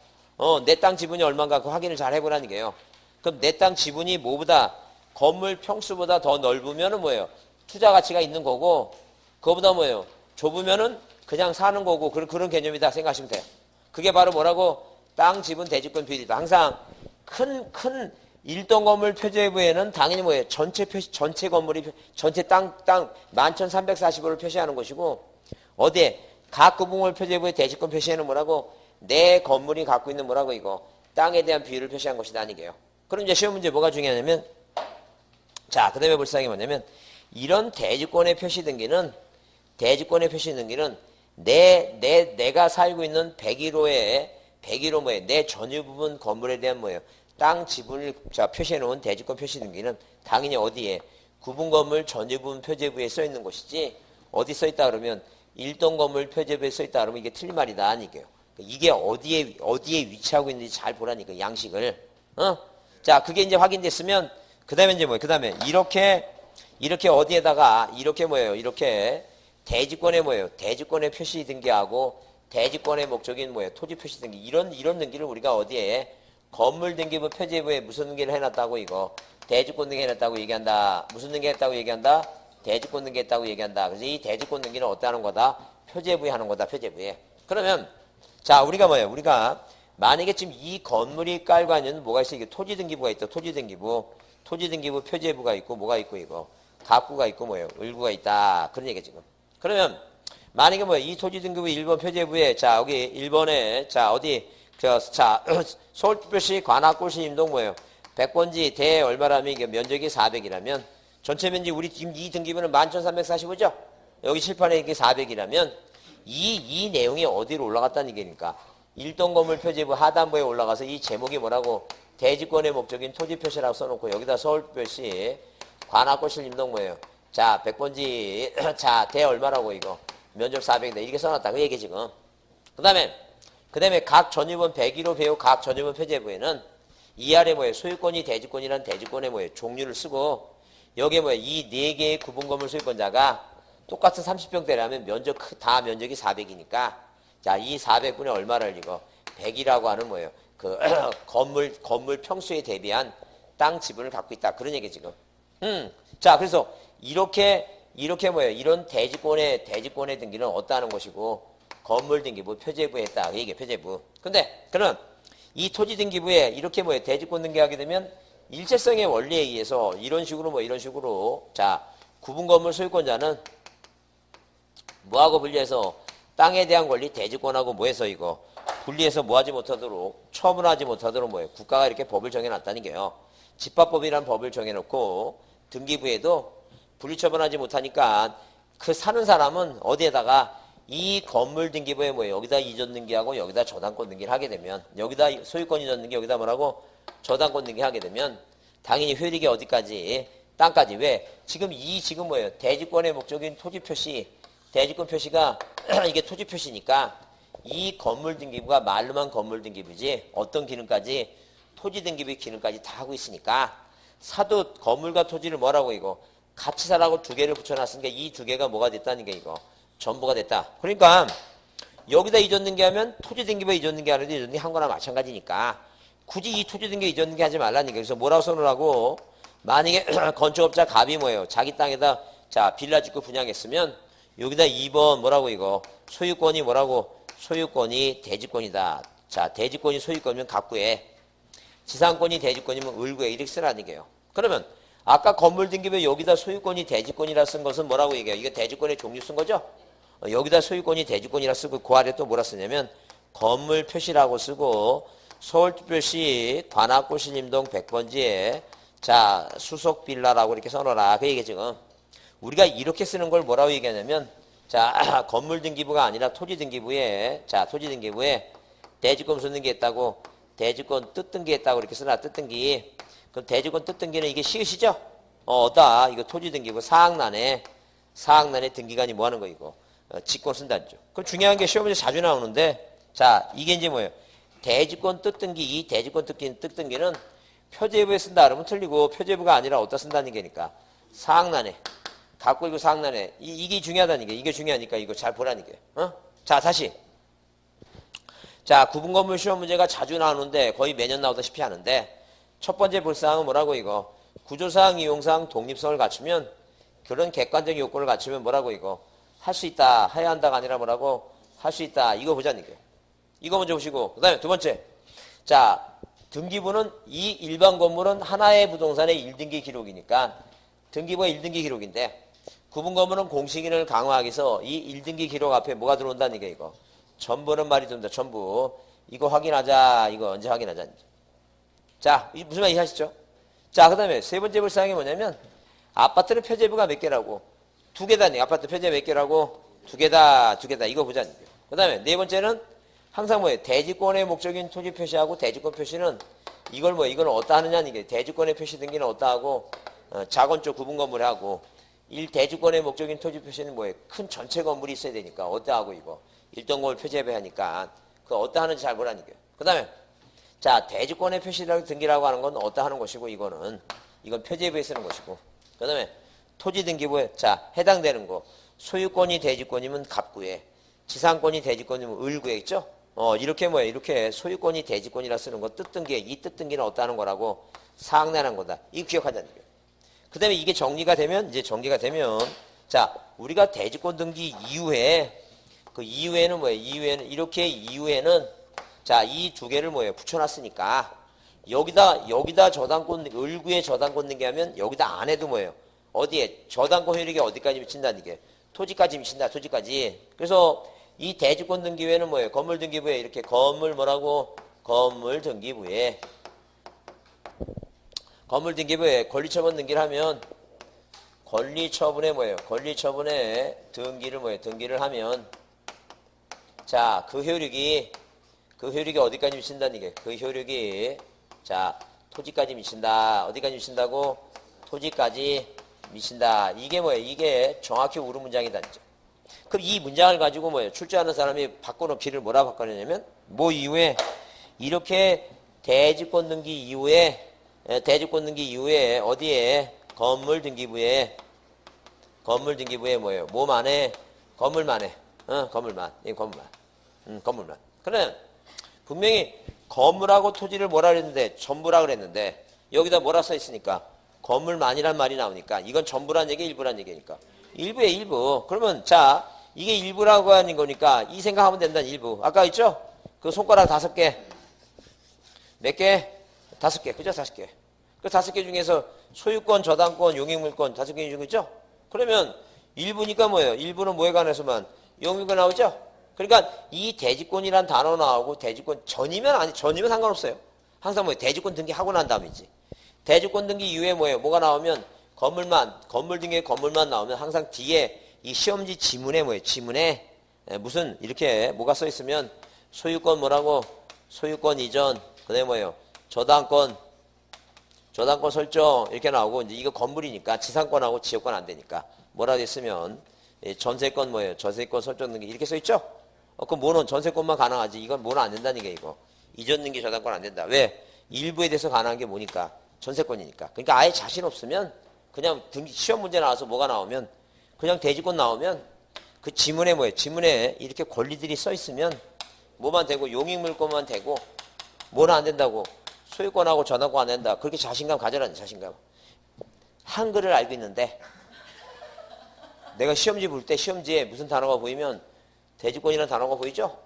내 땅 지분이 얼마인가 그 확인을 잘 해보라는 게요. 그럼 내 땅 지분이 뭐보다 건물 평수보다 더 넓으면은 뭐예요? 투자 가치가 있는 거고 그거보다 뭐예요? 좁으면은 그냥 사는 거고 그런 개념이다 생각하시면 돼요. 그게 바로 뭐라고? 땅 지분 대지권 비율이다. 항상 큰 일동 건물 표제부에는 당연히 뭐예요? 전체 건물이 전체 땅 11,345를 표시하는 것이고 어디에 각 구분을 표제부의 대지권 표시에는 뭐라고? 내 건물이 갖고 있는 뭐라고 이거 땅에 대한 비율을 표시한 것이다 아니게요. 그럼 이제 시험 문제 뭐가 중요하냐면 자, 그 다음에 볼 사항이 뭐냐면 이런 대지권의 표시 등기는 내가 살고 있는 101호에 뭐예요? 내 전유 부분 건물에 대한 뭐예요? 땅 지분을 자 표시해 놓은 대지권 표시 등기는 당연히 어디에 구분 건물 전유 부분 표제부에 써 있는 것이지 어디 써 있다 그러면 일동 건물 표제부에 써 있다 그러면 이게 틀린 말이다 아니게요. 이게 어디에 위치하고 있는지 잘 보라니까 양식을. 자, 그게 이제 확인됐으면 그다음에 이제 뭐예요? 그다음에 이렇게 어디에다가 이렇게 뭐예요? 이렇게 대지권에 뭐예요? 대지권의 표시 등기하고 대지권의 목적인 뭐예요? 토지 표시 등기 이런 등기를 우리가 어디에 건물 등기부 표제부에 무슨 등기를 해놨다고 이거 대지권 등기 해놨다고 얘기한다. 무슨 등기 했다고 얘기한다? 대지권 등기 했다고 얘기한다. 그래서 이 대지권 등기는 어디에 하는 거다? 표제부에 하는 거다. 표제부에. 그러면 자 우리가 뭐예요? 우리가 만약에 지금 이 건물이 깔고 있는 뭐가 있어? 이게 토지 등기부가 있다. 토지 등기부 표제부가 있고 뭐가 있고 이거 갑구가 있고 뭐예요? 을구가 있다. 그런 얘기 지금. 그러면 만약에 뭐예요? 이 토지 등기부 1번 표제부에 자 여기 1번에 자 어디 자 서울특별시 관악구시 임동 뭐예요? 100번지 대 얼마라면 이게 면적이 400이라면 전체 면적 우리 지금 이 등기부는 11,345죠? 여기 칠판에 이게 400이라면 이 내용이 어디로 올라갔다는 얘기니까 일동 건물 표제부 하단부에 올라가서 이 제목이 뭐라고 대지권의 목적인 토지 표시라고 써놓고 여기다 서울특별시 관악구시 임동 뭐예요? 자 100번지 자 대 얼마라고 이거 면적 400이다 이렇게 써놨다 그 얘기 지금. 그 다음에 각 전유분 101호 배우 각 전유분 표제부에는 이 아래 뭐예요? 소유권이 대지권이란 대지권의 뭐예요? 종류를 쓰고 여기에 뭐예요? 이 네 개의 구분 건물 소유권자가 똑같은 30평대라면 다 면적이 400이니까 자 이 400분의 얼마를 이거 100이라고 하는 뭐예요? 그 건물 평수에 대비한 땅 지분을 갖고 있다 그런 얘기 지금. 자 그래서 이렇게 뭐예요? 이런 대지권의 등기는 어떠하는 것이고 건물 등기부 표제부에 했다. 이게 표제부. 근데 그럼 이 토지 등기부에 이렇게 뭐예요? 대지권 등기하게 되면 일체성의 원리에 의해서 이런 식으로 자 구분 건물 소유권자는 뭐하고 분리해서 땅에 대한 권리 대지권하고 뭐해서 이거 분리해서 뭐 하지 못하도록, 처분하지 못하도록 뭐예요? 국가가 이렇게 법을 정해놨다는 게요. 집합법이라는 법을 정해놓고 등기부에도 분리처분하지 못하니까 그 사는 사람은 어디에다가 이 건물 등기부에 뭐예요? 여기다 이전 등기하고 여기다 저당권 등기를 하게 되면, 여기다 소유권 이전 등기, 여기다 뭐라고? 저당권 등기 하게 되면 당연히 효력이 어디까지? 땅까지. 왜? 지금 뭐예요? 대지권의 목적인 토지 표시, 대지권 표시가 이게 토지 표시니까 이 건물 등기부가 말로만 건물 등기부지 어떤 기능까지? 토지 등기부 기능까지 다 하고 있으니까 사도 건물과 토지를 뭐라고 이거? 같이 사라고 두 개를 붙여놨으니까 이 두 개가 뭐가 됐다는 게 이거? 전부가 됐다. 그러니까 여기다 이전 등기하면 토지 등기부에 이전 등기하는데 이전 등기 한 거나 마찬가지니까 굳이 이 토지 등기 이전 등기 하지 말라는 게. 그래서 뭐라고 써놓으라고? 만약에 건축업자 갑이 뭐예요? 자기 땅에다 자 빌라 짓고 분양했으면 여기다 2번 뭐라고 이거? 소유권이 뭐라고? 소유권이 대지권이다. 자 대지권이 소유권이면 갑구에, 지상권이 대지권이면 을구에 이렇게 쓰라는 게요. 그러면 아까 건물 등기부에 여기다 소유권이 대지권이라 쓴 것은 뭐라고 얘기해요? 이게 대지권의 종류 쓴 거죠? 여기다 소유권이 대지권이라 쓰고 그 아래 또 뭐라 쓰냐면 건물 표시라고 쓰고 서울특별시 관악구 신림동 100번지에 자 수속 빌라라고 이렇게 써놓으라. 그 얘기 지금 우리가 이렇게 쓰는 걸 뭐라고 얘기하냐면 자 건물 등기부가 아니라 토지 등기부에 자 토지 등기부에 대지권 무슨 등기했다고? 대지권 뜻 등기했다고 이렇게 쓰나. 뜻 등기. 그럼 대지권 뜻 등기는 이게 시읒이죠? 어따 이거 토지 등기부 사학난에 등기관이 뭐 하는 거 이거? 직권 쓴다죠. 그럼 중요한 게 시험에 자주 나오는데 자 이게 이제 뭐예요? 대지권 뜻 등기. 이 대지권 뜻 등기는 표제부에 쓴다 그러면 틀리고 표제부가 아니라 어디다 쓴다는 게니까 사학난에 갖고 있고 사학난에 이게 중요하다는 게. 이게 중요하니까 이거 잘 보라는 게. 자 다시 자 구분건물 시험 문제가 자주 나오는데 거의 매년 나오다시피 하는데 첫 번째 볼 사항은 뭐라고 이거? 구조사항, 이용사항, 독립성을 갖추면 그런 객관적 요건을 갖추면 뭐라고 이거? 할 수 있다. 해야 한다가 아니라 뭐라고? 할 수 있다. 이거 보자는 게. 이거 먼저 보시고 그 다음에 두 번째 자 등기부는 이 일반 건물은 하나의 부동산의 1등기 기록이니까 등기부가 1등기 기록인데 구분건물은 공시기능을 강화하기 위해서 이 1등기 기록 앞에 뭐가 들어온다는 게 이거? 전부는 말이 듭니다. 전부. 이거 확인하자. 이거 언제 확인하자. 자, 무슨 말 이해하시죠? 자, 그 다음에 세 번째 볼 사항이 뭐냐면 아파트는 표제부가 몇 개라고? 두 개다니. 아파트 표제 몇 개라고? 두 개다. 이거 보자는 거예요. 그 다음에 네 번째는 항상 뭐예요? 대지권의 목적인 토지 표시하고 대지권 표시는 이걸 이걸 어디다 하느냐는 게 대지권의 표시 등기는 어디다 하고 작은 쪽 구분 건물에 하고 대지권의 목적인 토지 표시는 뭐예요? 큰 전체 건물이 있어야 되니까 어디다 하고 이거 일동 건물 표제부 하니까 그 어디다 하는지 잘 보라는 거예요. 그 다음에 자 대지권의 표시라고 등기라고 하는 건 어디다 하는 것이고 이건 표제부에 쓰는 것이고 그 다음에 토지 등기부에 자 해당되는 거 소유권이 대지권이면 갑구에 지상권이 대지권이면 을구에 있죠? 이렇게 이렇게 소유권이 대지권이라 쓰는 거 뜻등기에 이 뜻등기는 어디다 하는 거라고? 사학난한 거다. 이거 기억하자는 거예요. 그 다음에 이게 정리가 되면 자 우리가 대지권 등기 이후에 그 이후에는 이후에는 이렇게 이후에는 자 이 두 개를 붙여놨으니까 여기다 저당권 을구에 저당권 등기하면 여기다 안 해도 어디에 저당권 효력이 어디까지 미친다는 게 토지까지 미친다. 토지까지. 그래서 이 대지권 등기부에는 건물 등기부에 이렇게 건물 등기부에 권리처분 등기를 하면 권리처분에 권리처분에 등기를 하면 자 그 효력이 어디까지 미친다는 게 그 효력이 자 토지까지 미친다. 어디까지 미친다고? 토지까지 미친다. 이게 정확히 옳은 문장이다죠. 그럼 이 문장을 가지고 출제하는 사람이 바꿔놓기를 뭐라 바꿔내냐면 이후에 이렇게 대지권 등기 이후에 어디에 건물 등기부에 건물만에 건물만. 그래 분명히 건물하고 토지를 뭐라 그랬는데 전부라 그랬는데 여기다 뭐라 써 있으니까 건물만이란 말이 나오니까 이건 전부란 얘기 일부란 얘기니까 일부에 일부. 그러면 자 이게 일부라고 하는 거니까 이 생각하면 된다. 일부. 아까 있죠? 그 손가락 5개. 몇 개? 5개. 그죠? 5개. 그 5개 중에서 소유권, 저당권, 용익물권 5개 중에 있죠? 그러면 일부니까 일부는 뭐에 관해서만? 용익에 나오죠? 그러니까 이 대지권이란 단어 나오고 대지권 전이면 상관없어요. 항상 뭐예요? 대지권 등기하고 난 다음이지. 대지권 등기 이후에 뭐예요? 뭐가 나오면 건물 등기에 건물만 나오면 항상 뒤에 이 시험지 지문에 뭐예요? 지문에 무슨 이렇게 뭐가 써 있으면 소유권 뭐라고? 소유권 이전, 그다음에 뭐예요? 저당권 설정 이렇게 나오고 이제 이거 건물이니까 지상권하고 지역권 안 되니까 뭐라도 있으면 전세권 뭐예요? 전세권 설정 등기 이렇게 써 있죠? 그럼 뭐는 전세권만 가능하지. 이건 뭐는 안 된다는 게 이거. 이전 등기 저당권 안 된다. 왜? 일부에 대해서 가능한 게 뭐니까? 전세권이니까. 그러니까 아예 자신 없으면 그냥 등기 시험 문제 나와서 뭐가 나오면 그냥 대지권 나오면 그 지문에 뭐예요? 지문에 이렇게 권리들이 써 있으면 뭐만 되고 용익물권만 되고 뭐는 안 된다고. 소유권하고 저당권 안 된다. 그렇게 자신감 가져라니 자신감. 한글을 알고 있는데 내가 시험지 볼 때 시험지에 무슨 단어가 보이면 대지권이라는 단어가 보이죠?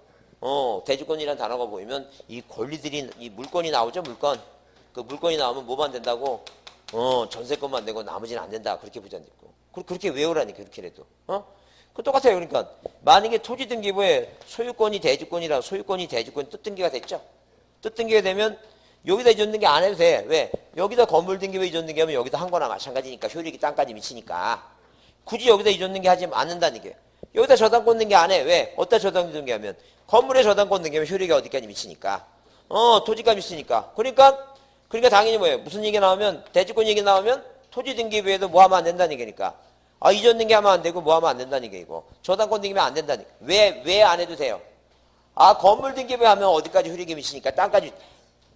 대지권이라는 단어가 보이면 이 권리들이 이 물건이 나오죠, 물건. 그 물건이 나오면 뭐만 된다고? 전세권만 되고 나머지는 안 된다. 그렇게 부전됐고. 그렇게 외우라니까 그렇게라도. 그 똑같아요. 그러니까 만약에 토지 등기부에 소유권이 대지권이라 소유권이 대지권 뜻 등기가 됐죠. 뜻 등기가 되면 여기다 이전 등기 안 해도 돼. 왜? 여기다 건물 등기부에 이전 등기하면 여기다 한 거나 마찬가지니까 효력이 땅까지 미치니까. 굳이 여기다 이전 등기 하지 않는다는 얘기예요. 여기다 저당권 등기 안 해. 왜? 어디다 저당권 등기하면 건물에 저당권 등기하면 효력이 어디까지 미치니까. 토지가 미치니까. 그러니까 당연히 뭐예요? 무슨 얘기 나오면 대지권 얘기 나오면 토지 등기부에도 뭐 하면 안 된다는 얘기니까. 이전 등기하면 안 되고 뭐 하면 안 된다는 얘기고. 저당권 등기면 안 된다는 얘기. 왜 안 해도 돼요? 건물 등기부에 하면 어디까지 효력이 미치니까 땅까지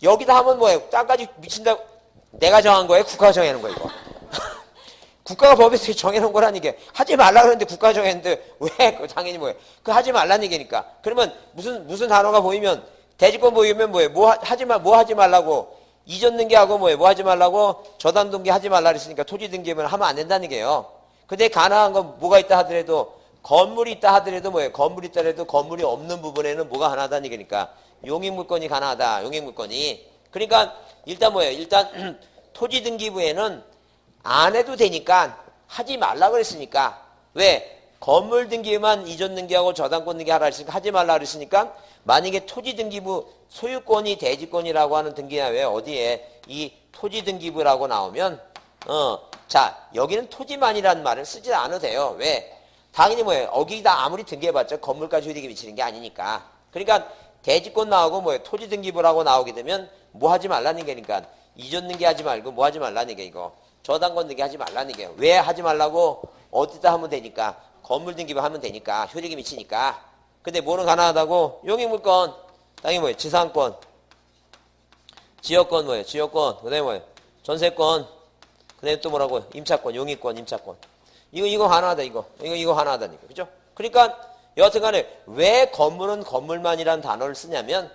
여기다 하면 뭐예요? 땅까지 미친다고 내가 정한 거예요? 국가가 정해놓은 거예요, 이거. 국가가 법에서 정해놓은 거라는 게 하지 말라 그러는데 국가가 정했는데 왜? 당연히 뭐예요? 하지 말라는 얘기니까. 그러면 무슨 단어가 보이면 대지권 보이면 뭐예요? 뭐 하지 말라고 이전 등기하고 뭐예요? 뭐 하지 말라고 저당 등기 하지 말라 그랬으니까 토지 등기면 하면 안 된다는 게요. 근데 가능한 건 뭐가 있다 하더라도 건물이 있다 하더라도 뭐예요? 건물이 있다 하더라도 건물이 없는 부분에는 뭐가 가능하다는 얘기니까 용익물권이 가능하다. 용익물권이. 그러니까 일단 뭐예요? 일단 토지 등기부에는 안 해도 되니까 하지 말라 그랬으니까. 왜? 건물 등기만 이전 등기하고 저당권 등기 하라 그랬으니까 하지 말라 그랬으니까 만약에 토지 등기부 소유권이 대지권이라고 하는 등기나 왜 어디에 이 토지 등기부라고 나오면 자 여기는 토지만이라는 말을 쓰지 않아도 돼요. 왜? 당연히 뭐예요? 여기다 아무리 등기해봤자 건물까지 효력이 미치는 게 아니니까. 그러니까 대지권 나오고 뭐예요? 토지 등기부라고 나오게 되면 뭐 하지 말라는 게니까 이전 등기하지 말고 뭐 하지 말라는 게 이거. 저당권 등기 하지 말라는 게. 왜 하지 말라고? 어디다 하면 되니까. 건물 등기부 하면 되니까. 효력이 미치니까. 근데 뭐는 가능하다고? 용익물권. 당연히 뭐예요? 지상권. 지역권 뭐예요? 지역권. 그 다음에 뭐예요? 전세권. 그 다음에 또 뭐라고요? 임차권. 용익권, 임차권. 이거 가능하다, 이거 가능하다니까. 그죠? 그러니까 여하튼 간에 왜 건물은 건물만이라는 단어를 쓰냐면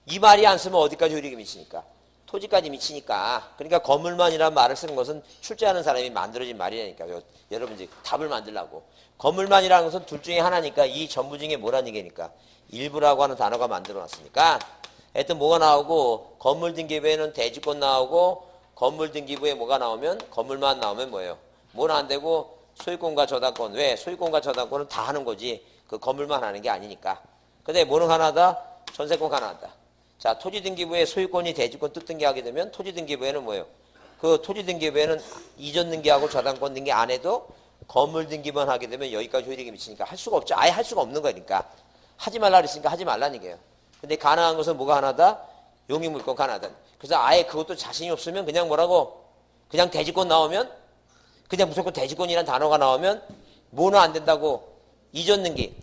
이 말이 안 쓰면 어디까지 효력이 미치니까. 토지까지 미치니까. 그러니까 건물만이라는 말을 쓰는 것은 출제하는 사람이 만들어진 말이라니까. 여러분 이제 답을 만들라고. 건물만이라는 것은 둘 중에 하나니까 이 전부 중에 뭐라는 얘기니까. 일부라고 하는 단어가 만들어놨으니까. 하여튼 뭐가 나오고 건물 등기부에는 대지권 나오고 건물 등기부에 뭐가 나오면 건물만 나오면 뭐예요? 뭐는 안 되고 소유권과 저당권. 왜? 소유권과 저당권은 다 하는 거지. 그 건물만 하는 게 아니니까. 근데 뭐는 하나다? 전세권 가능하다. 자, 토지등기부에 소유권이 대지권 뜻 등기하게 되면 토지등기부에는 뭐예요? 그 토지등기부에는 이전 등기하고 저당권 등기 안 해도 건물 등기만 하게 되면 여기까지 효력이 미치니까 할 수가 없죠. 아예 할 수가 없는 거니까. 하지 말라 그랬으니까 하지 말라는 얘기예요. 근데 가능한 것은 뭐가 하나다? 용익물권 가능하다. 그래서 아예 그것도 자신이 없으면 그냥 뭐라고? 그냥 대지권 나오면 그냥 무조건 대지권이라는 단어가 나오면 뭐는 안 된다고? 이전 등기.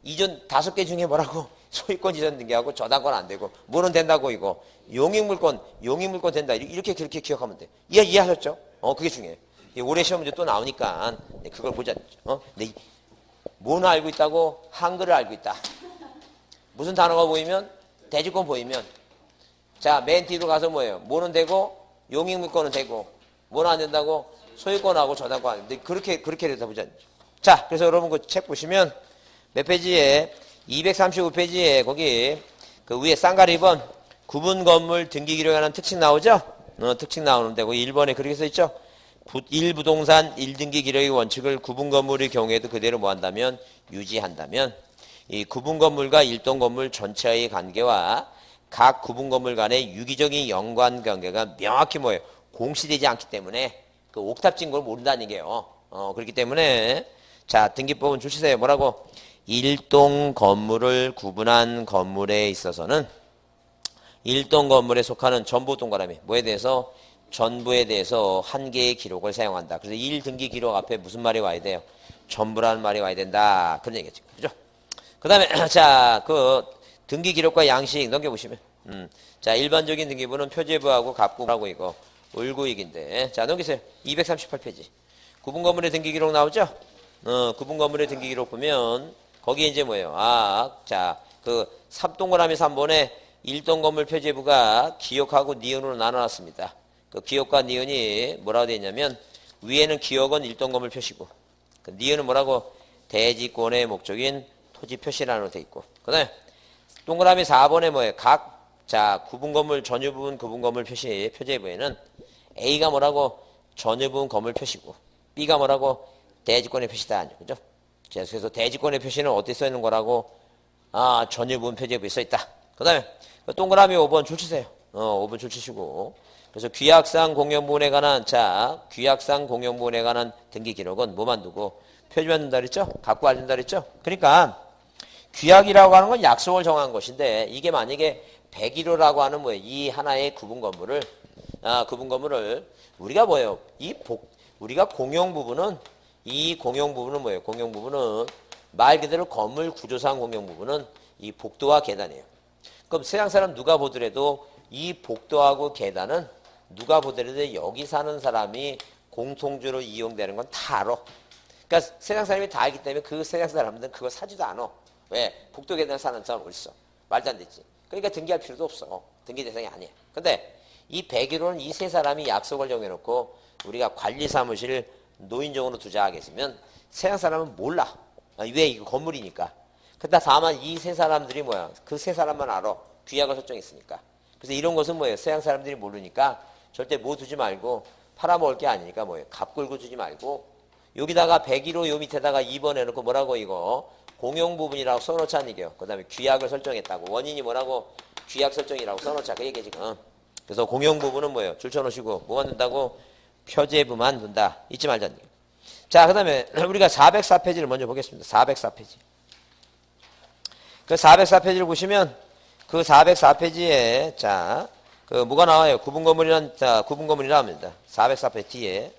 이전 5개 중에 뭐라고? 소유권 이전 등기하고 저당권 안 되고 뭐는 된다고 이거. 용익물권 된다. 이렇게 그렇게 기억하면 돼. 이해하셨죠? 그게 중요해요. 올해 시험 문제 또 나오니까 그걸 보자. 네. 뭐는 알고 있다고? 한글을 알고 있다. 무슨 단어가 보이면? 대지권 보이면. 자, 맨 뒤로 가서 뭐예요? 뭐는 되고 용익물권은 되고 뭐는 안 된다고? 소유권하고 저당권 안 된다. 그렇게 해서 보자. 자, 그래서 여러분 그 책 보시면 몇 페이지에 235페이지에 거기 그 위에 쌍가리 2번 구분 건물 등기 기록하는 특징 나오죠? 특징 나오는데 거기 1번에 그렇게 써 있죠? 1부동산 1등기 기록의 원칙을 구분 건물의 경우에도 그대로 뭐 한다면 유지한다면 이 구분 건물과 일동 건물 전체의 관계와 각 구분 건물 간의 유기적인 연관 관계가 명확히 뭐예요? 공시되지 않기 때문에 그 옥탑진 걸 모른다는 얘기예요. 그렇기 때문에 자, 등기법은 주시세요. 뭐라고? 일동 건물을 구분한 건물에 있어서는 일동 건물에 속하는 전부 동그라미 뭐에 대해서? 전부에 대해서 한 개의 기록을 사용한다. 그래서 1등기 기록 앞에 무슨 말이 와야 돼요? 전부라는 말이 와야 된다. 그런 얘기겠죠. 그죠? 그 다음에 자, 그 등기 기록과 양식 넘겨보시면 자, 일반적인 등기부는 표제부하고 갑구하고 이거 을구익인데 자, 넘기세요. 238페이지. 구분 건물의 등기 기록 나오죠? 구분 건물의 등기 기록 보면 거기에 이제 뭐예요? 자, 그 3동그라미 3번에 1동 건물 표제부가 기억하고 니은으로 나눠놨습니다. 그 기억과 니은이 뭐라고 되어 있냐면 위에는 기억은 1동 건물 표시고 그 니은은 뭐라고? 대지권의 목적인 토지 표시란으로 되어 있고 그 다음에 동그라미 4번에 뭐예요? 자, 구분 건물 전유 부분 구분 건물 표시 표제부에는 A가 뭐라고? 전유 부분 건물 표시고 B가 뭐라고? 대지권의 표시다. 그죠? 그래서 대지권의 표시는 어디 써 있는 거라고? 전유 부분 표제부에 써 있다. 그 다음에 동그라미 5번 줄 치세요. 5번 줄 치시고 그래서 규약상 공용부분에 관한 규약상 공용부분에 관한 등기 기록은 뭐만 두고 표지만 둔다 그랬죠? 갖고 알린다 그랬죠? 그러니까 규약이라고 하는 건 약속을 정한 것인데 이게 만약에 101호라고 하는 뭐예요? 이 하나의 구분 건물을 우리가 뭐예요? 우리가 공용 부분은 이 공용 부분은 뭐예요? 공용 부분은 말 그대로 건물 구조상 공용 부분은 이 복도와 계단이에요. 그럼 세상 사람 누가 보더라도 이 복도하고 계단은 누가 보더라도 여기 사는 사람이 공통주로 이용되는 건 다 알아. 그러니까 세상 사람이 다 알기 때문에 그 세상 사람들은 그거 사지도 않아. 왜? 복도 계단에 사는 사람 어딨어? 말도 안 되지. 그러니까 등기할 필요도 없어. 등기 대상이 아니야. 근데 이 101호는 이 세 사람이 약속을 정해놓고 우리가 관리사무실 노인정으로 두자 하겠으면 세상 사람은 몰라. 왜? 이거 건물이니까. 근데 다만 이 세 사람들이 뭐야? 그 세 사람만 알아. 규약을 설정했으니까. 그래서 이런 것은 뭐예요? 세상 사람들이 모르니까 절대 뭐 두지 말고 팔아먹을 게 아니니까 뭐예요? 값 걸고 주지 말고 여기다가 101호 요 밑에다가 2번 해놓고 뭐라고 이거 공용 부분이라고 써놓자는 얘기예요. 그 다음에 규약을 설정했다고. 원인이 뭐라고? 규약 설정이라고 써놓자. 그 얘기지 지금. 그래서 공용 부분은 뭐예요? 줄 쳐놓으시고 뭐만 둔다고? 표제부만 둔다. 잊지 말자는 얘기예요. 자, 그 다음에 우리가 404페이지를 먼저 보겠습니다. 404페이지. 그 404페이지를 보시면 그 404페이지에 그 뭐가 나와요? 구분 건물이 나옵니다. 404페이지 뒤에.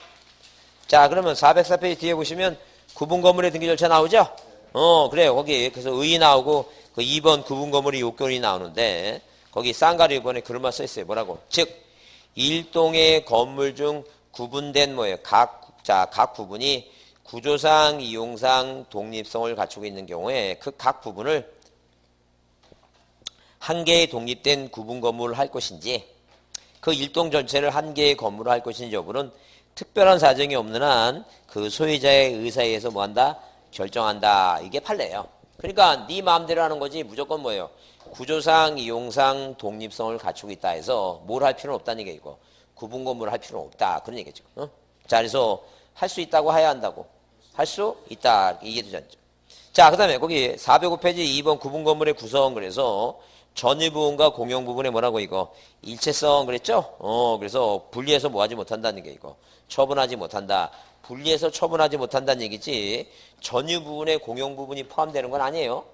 자, 그러면 404페이지 뒤에 보시면 구분 건물의 등기 절차 나오죠? 그래요. 거기 그래서 의 나오고 그 2번 구분 건물의 요건이 나오는데 거기 쌍가리 6번에 그런 말 써 있어요. 뭐라고? 즉 일동의 건물 중 구분된 뭐예요? 각 부분이 구조상, 이용상 독립성을 갖추고 있는 경우에 그 각 부분을 한 개의 독립된 구분 건물을 할 것인지 그 일동 전체를 한 개의 건물을 할 것인지 여부는 특별한 사정이 없는 한 그 소유자의 의사에 의해서 뭐한다? 결정한다. 이게 판례예요. 그러니까 네 마음대로 하는 거지 무조건 뭐예요? 구조상, 이용상 독립성을 갖추고 있다 해서 뭘 할 필요는 없다는 얘기고 구분 건물을 할 필요는 없다. 그런 얘기죠. 자, 그래서 할 수 있다고 해야 한다고. 할 수 있다. 이게 되지 않죠. 자, 그 다음에 거기 405페이지 2번 구분 건물의 구성 그래서 전유 부분과 공용 부분에 뭐라고 이거 일체성 그랬죠? 그래서 분리해서 뭐 하지 못한다는 게 이거 처분하지 못한다. 분리해서 처분하지 못한다는 얘기지 전유 부분에 공용 부분이 포함되는 건 아니에요.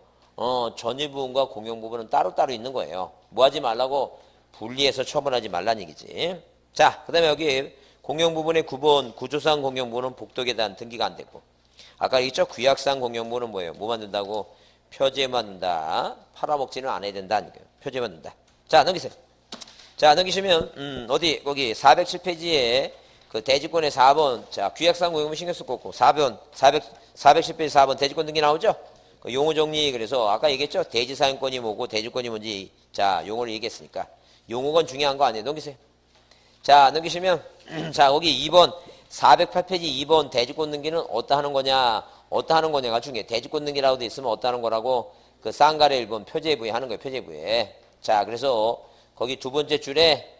전유 부분과 공용 부분은 따로따로 있는 거예요. 뭐 하지 말라고? 분리해서 처분하지 말라는 얘기지. 자, 그 다음에 여기 공용 부분의 9번 구조상 공용 부분은 복도에 대한 등기가 안 됐고 아까 있죠? 규약상 공용 부분은 뭐예요? 뭐 만든다고? 표제만 둔다. 팔아먹지는 않아야 된다는 거예요. 표제만 둔다. 자, 넘기세요. 자, 넘기시면 어디 거기 407페이지에 그 대지권의 4번 자 규약상 공용은 신경 쓸 거 없고 410페이지 4번 대지권 등기 나오죠? 그 용어 정리 그래서 아까 얘기했죠? 대지사용권이 뭐고 대지권이 뭔지 자 용어를 얘기했으니까 용어건 중요한 거 아니에요. 넘기세요. 자, 넘기시면 자 거기 2번 408페이지 2번 대지권 등기는 어디다 하는 거냐 어디다 하는 거냐가 중요해. 대지권 등기라고 돼 있으면 어디다 하는 거라고 그 쌍가래 1번 표제부에 하는 거예요. 표제부에. 자, 그래서 거기 두 번째 줄에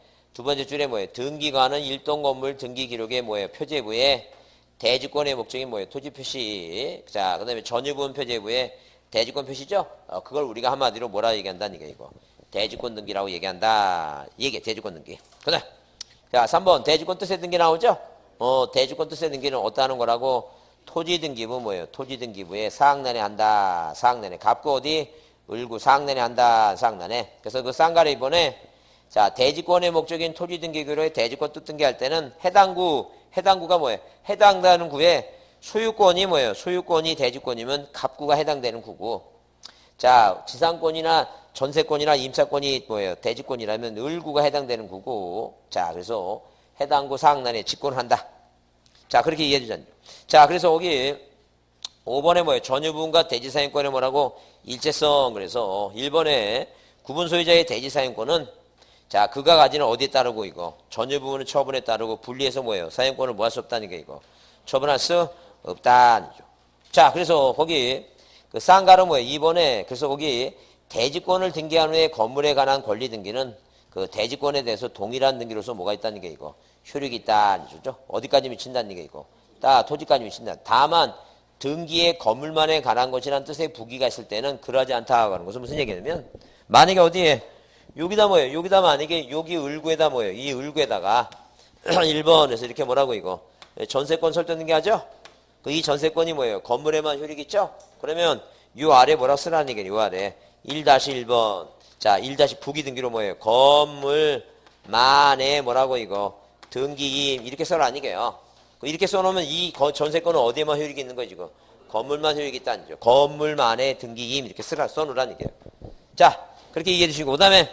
뭐예요? 등기관은 일동 건물 등기 기록에 뭐예요? 표제부에 대지권의 목적이 뭐예요? 토지 표시. 자, 그 다음에 전유부분 표제부에 대지권 표시죠? 그걸 우리가 한마디로 뭐라 얘기한다는 게 이거. 대지권 등기라고 얘기한다. 이게 대지권 등기. 그래. 자, 3번 대지권 뜻의 등기 나오죠? 대지권 뜻의 등기는 어떠하는 거라고? 토지 등기부 뭐예요? 토지 등기부에 사학년에 한다. 사학년에. 갑구 어디? 을구 사학년에 한다. 사학년에. 그래서 그 쌍가를 이번에 자, 대지권의 목적인 토지 등기구로의 대지권 뜻 등기할 때는 해당구가 뭐예요? 해당되는 구에 소유권이 뭐예요? 소유권이 대지권이면 갑구가 해당되는 구고. 자, 지상권이나 전세권이나 임차권이 뭐예요? 대지권이라면 을구가 해당되는 구고. 자, 그래서 해당구 사학년에 직권한다. 자, 그렇게 이해해 주잖아요. 자, 그래서 여기 5번에 뭐예요? 전유부분과 대지사용권에 뭐라고? 일체성. 그래서 1번에 구분 소유자의 대지사용권은 자, 그가 가지는 어디에 따르고 이거? 전유부분은 처분에 따르고 분리해서 뭐예요? 사용권을 뭐 할 수 없다는 게 이거. 처분할 수 없다죠. 자, 그래서 거기 그 쌍가로 뭐예요? 2번에 그래서 거기 대지권을 등기한 후에 건물에 관한 권리 등기는 그 대지권에 대해서 동일한 등기로서 뭐가 있다는 게 이거. 효력이 있다는 거죠. 어디까지 미친다는 게 이거. 토지까지 미친다. 다만 등기의 건물만에 관한 것이라는 뜻의 부기가 있을 때는 그러지 않다고 하는 것은 무슨 얘기냐면 만약에 어디에 여기다 뭐예요? 여기다 만약에 여기 을구에다 뭐예요? 이 을구에다가 1번에서 이렇게 뭐라고 이거 전세권 설정 등기하죠? 이 전세권이 뭐예요? 건물에만 효력이 있죠? 그러면 요 아래 뭐라고 쓰라는 얘기예요? 요 아래 1-1번 자 1- 부기 등기로 뭐예요? 건물만에 뭐라고 이거 등기임 이렇게 써라는 얘기예요. 이렇게 써놓으면 이 전세권은 어디에만 효력이 있는 거예요? 지금 건물만 효력이 있다는 거죠. 건물만에 등기임 이렇게 써놓으라는 얘기예요. 자 그렇게 이해해 주시고 그 다음에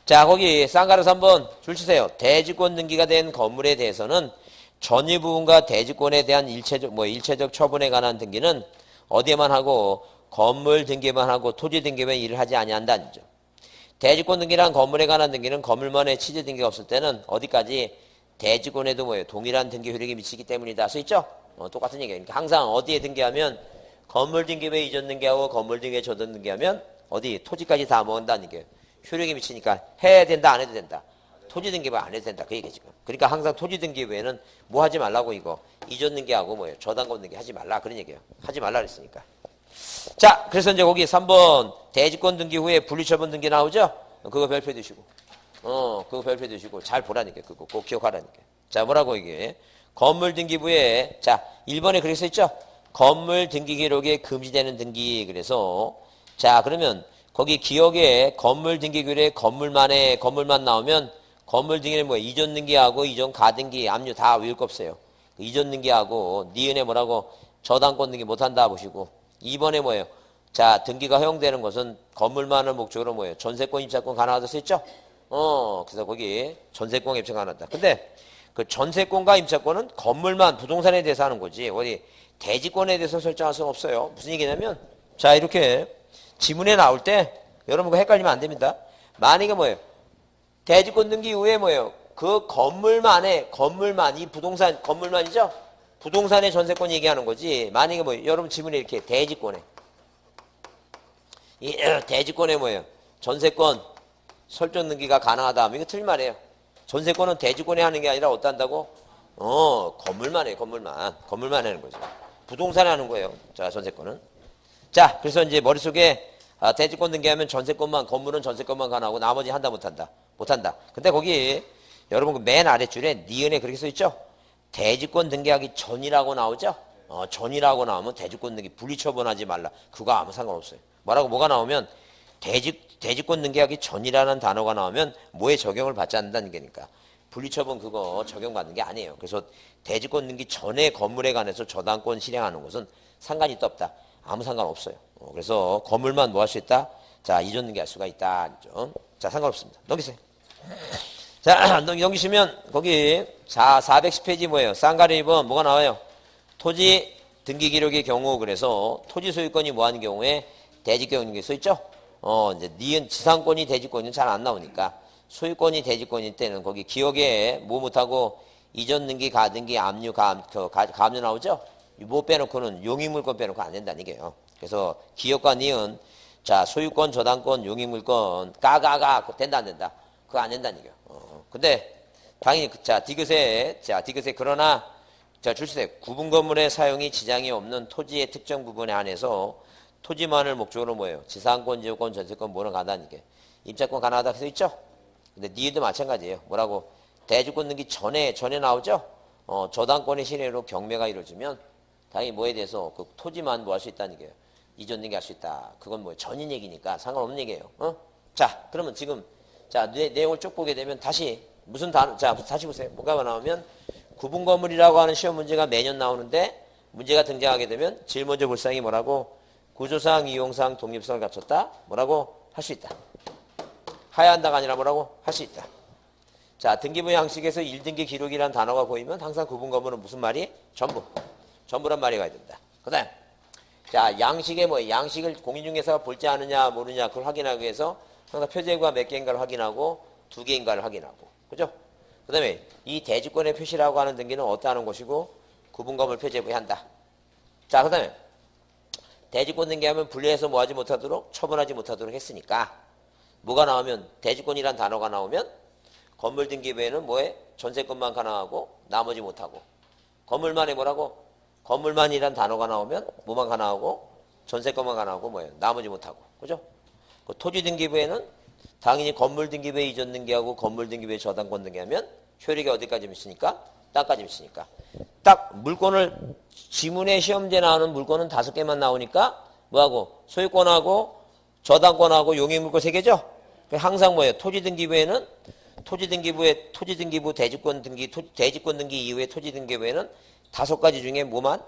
자 거기 쌍가루 3번 줄 치세요. 대지권 등기가 된 건물에 대해서는 전유 부분과 대지권에 대한 일체적 처분에 관한 등기는 어디에만 하고 건물 등기만 하고 토지 등기만 일을 하지 아니한다는 점. 대지권 등기란 건물에 관한 등기는 건물만의 취재 등기가 없을 때는 어디까지 대지권에도 뭐예요? 동일한 등기 효력이 미치기 때문이다. 써 있죠? 똑같은 얘기예요. 그러니까 항상 어디에 등기하면 건물 등기부에 이전 등기하고 건물 등기에 저전 등기하면 어디 토지까지 다 모은다는 게 효력이 미치니까 해야 된다 안 해도 된다. 토지 등기부 안 해도 된다 그 얘기 지금. 그러니까 항상 토지 등기부에는 뭐 하지 말라고 이거 이전 등기하고 뭐예요? 저당권 등기 하지 말라 그런 얘기예요. 하지 말라 그랬으니까. 자 그래서 이제 거기 3번 대지권 등기 후에 분리처분 등기 나오죠? 그거 별표 두시고 그거 별표 두시고 잘 보라니까 그거 꼭 기억하라니까. 자 뭐라고 이게 건물 등기부에 자 1번에 그렇게 써있죠? 건물 등기 기록에 금지되는 등기 그래서 자 그러면 거기 기억에 건물 등기 기록에 건물만 나오면 건물 등기는 뭐예요? 이전 등기하고 이전 가등기 압류 다 외울 거 없어요. 이전 등기하고 니은에 뭐라고 저당권 등기 못한다 보시고 2번에 뭐예요? 자 등기가 허용되는 것은 건물만을 목적으로 뭐예요? 전세권 임차권 가능하다 써있죠? 그래서 거기 전세권 임차 가능하다. 근데 그 전세권과 임차권은 건물만 부동산에 대해서 하는 거지 어디 대지권에 대해서 설정할 수는 없어요. 무슨 얘기냐면 자 이렇게 지문에 나올 때 여러분 그 헷갈리면 안 됩니다. 만약에 뭐예요? 대지권 등기 이후에 뭐예요? 그 건물만이 부동산 건물만이죠? 부동산의 전세권 얘기하는 거지. 만약에 뭐예요? 여러분 지문에 이렇게 대지권에 이 대지권에 뭐예요? 전세권 설정 등기가 가능하다 하면 이거 틀린 말이에요. 전세권은 대지권에 하는 게 아니라 어디다 한다고? 건물만 해요. 건물만 하는 거죠. 부동산에 하는 거예요. 자 전세권은. 자 그래서 이제 머릿속에 대지권 등기하면 전세권만 건물은 전세권만 가능하고 나머지 한다 못한다. 근데 거기 여러분 그 맨 아랫줄에 니은에 그렇게 써있죠? 대지권 등기하기 전이라고 나오죠? 전이라고 나오면 대지권 등기 분리처분하지 말라. 그거 아무 상관없어요. 뭐가 나오면 대지권 등기하기 전이라는 단어가 나오면 뭐에 적용을 받지 않는다는 게니까 분리처분 그거 적용받는 게 아니에요. 그래서 대지권 등기 전에 건물에 관해서 저당권 실행하는 것은 상관이 또 없다. 아무 상관없어요. 그래서 건물만 뭐 할 수 있다? 자 이전 등기할 수가 있다. 자 상관없습니다. 넘기세요. 자 넘기시면 거기 410페이지 뭐예요? 쌍가리 2번 뭐가 나와요? 토지 등기 기록의 경우 그래서 토지 소유권이 뭐 하는 경우에 대지권이 써있죠? 이제 니은 지상권이 대지권이 잘 안 나오니까 소유권이 대지권일 때는 거기 기억에 뭐 못하고 이전 등기, 가등기, 압류, 가압류 나오죠? 뭐 빼놓고는 용익물권 빼놓고 안 된다는 얘기예요. 그래서 기억과 니은 자 소유권, 저당권, 용익물권 가가가 된다 안 된다? 그거 안 된다는 얘기예요. 근데 당연히 디귿에 그러나 자 줄세요. 구분 건물의 사용이 지장이 없는 토지의 특정 부분에 한해서 토지만을 목적으로 뭐예요? 지상권, 지역권, 전세권 뭐는 간다는 게 임차권 가능하다 써 있죠? 근데 니도 마찬가지예요. 뭐라고? 대주권 등기 전에 나오죠? 저당권의 실행으로 경매가 이루어지면 당연히 뭐에 대해서 그 토지만 뭐 할 수 있다는 얘기예요. 이전 등기 할 수 있다. 그건 뭐 전인 얘기니까 상관없는 얘기예요. 자, 그러면 지금 자 내용을 쭉 보게 되면 다시 무슨 단어 자 다시 보세요. 뭐가 나오면 구분 건물이라고 하는 시험 문제가 매년 나오는데 문제가 등장하게 되면 제일 먼저 볼 사항이 뭐라고? 구조상, 이용상, 독립성을 갖췄다. 뭐라고? 할 수 있다. 하야한다가 아니라 뭐라고? 할 수 있다. 자, 등기부 양식에서 1등기 기록이라는 단어가 보이면 항상 구분 건물은 무슨 말이? 전부란 말이 가야 된다. 그 다음 자, 양식에 뭐 양식을 공인중개사가 볼지 않느냐 모르냐 그걸 확인하기 위해서 항상 표제가 몇 개인가를 확인하고 2개인가를 확인하고 그죠? 그 다음에 이 대주권의 표시라고 하는 등기는 어떠하는 것이고 구분검을 표제부에 한다. 자, 그 다음에 대주권 등기하면 분리해서 뭐 하지 못하도록 처분하지 못하도록 했으니까 뭐가 나오면 대주권이란 단어가 나오면 건물 등기부에는 뭐에 전세권만 가능하고 나머지 못하고 건물만에 뭐라고? 건물만이란 단어가 나오면 뭐만 가능하고 전세권만 가능하고 뭐예요? 나머지 못하고 그죠? 그 토지 등기부에는 당연히 건물 등기부에 이전 등기하고 건물 등기부에 저당권 등기하면 효력이 어디까지 미치니까? 땅까지 미치니까 딱 물건을 지문에 시험제 나오는 물건은 5개만 나오니까 뭐하고? 소유권하고 저당권하고 용익물권 3개죠? 항상 뭐예요? 토지 등기부에는 토지 등기부 대주권 등기 대지권 등기 이후에 토지 등기부에는 5가지 중에 뭐만?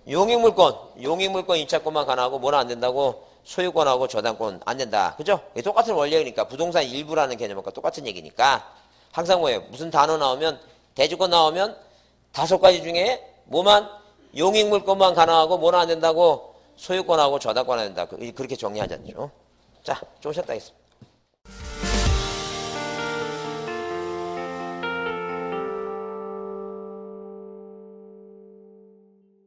용익물권 임차권만 가능하고 뭐는 안 된다고? 소유권하고 저당권 안 된다. 그죠? 똑같은 원리니까 부동산 일부라는 개념과 똑같은 얘기니까 항상 뭐예요? 무슨 단어 나오면 대주권 나오면 5가지 중에 뭐만? 용익물권만 가능하고 뭐는 안 된다고? 소유권하고 저당권 안 된다. 그렇게 정리하자죠. 자, 좀 쉬었다 하겠습니다.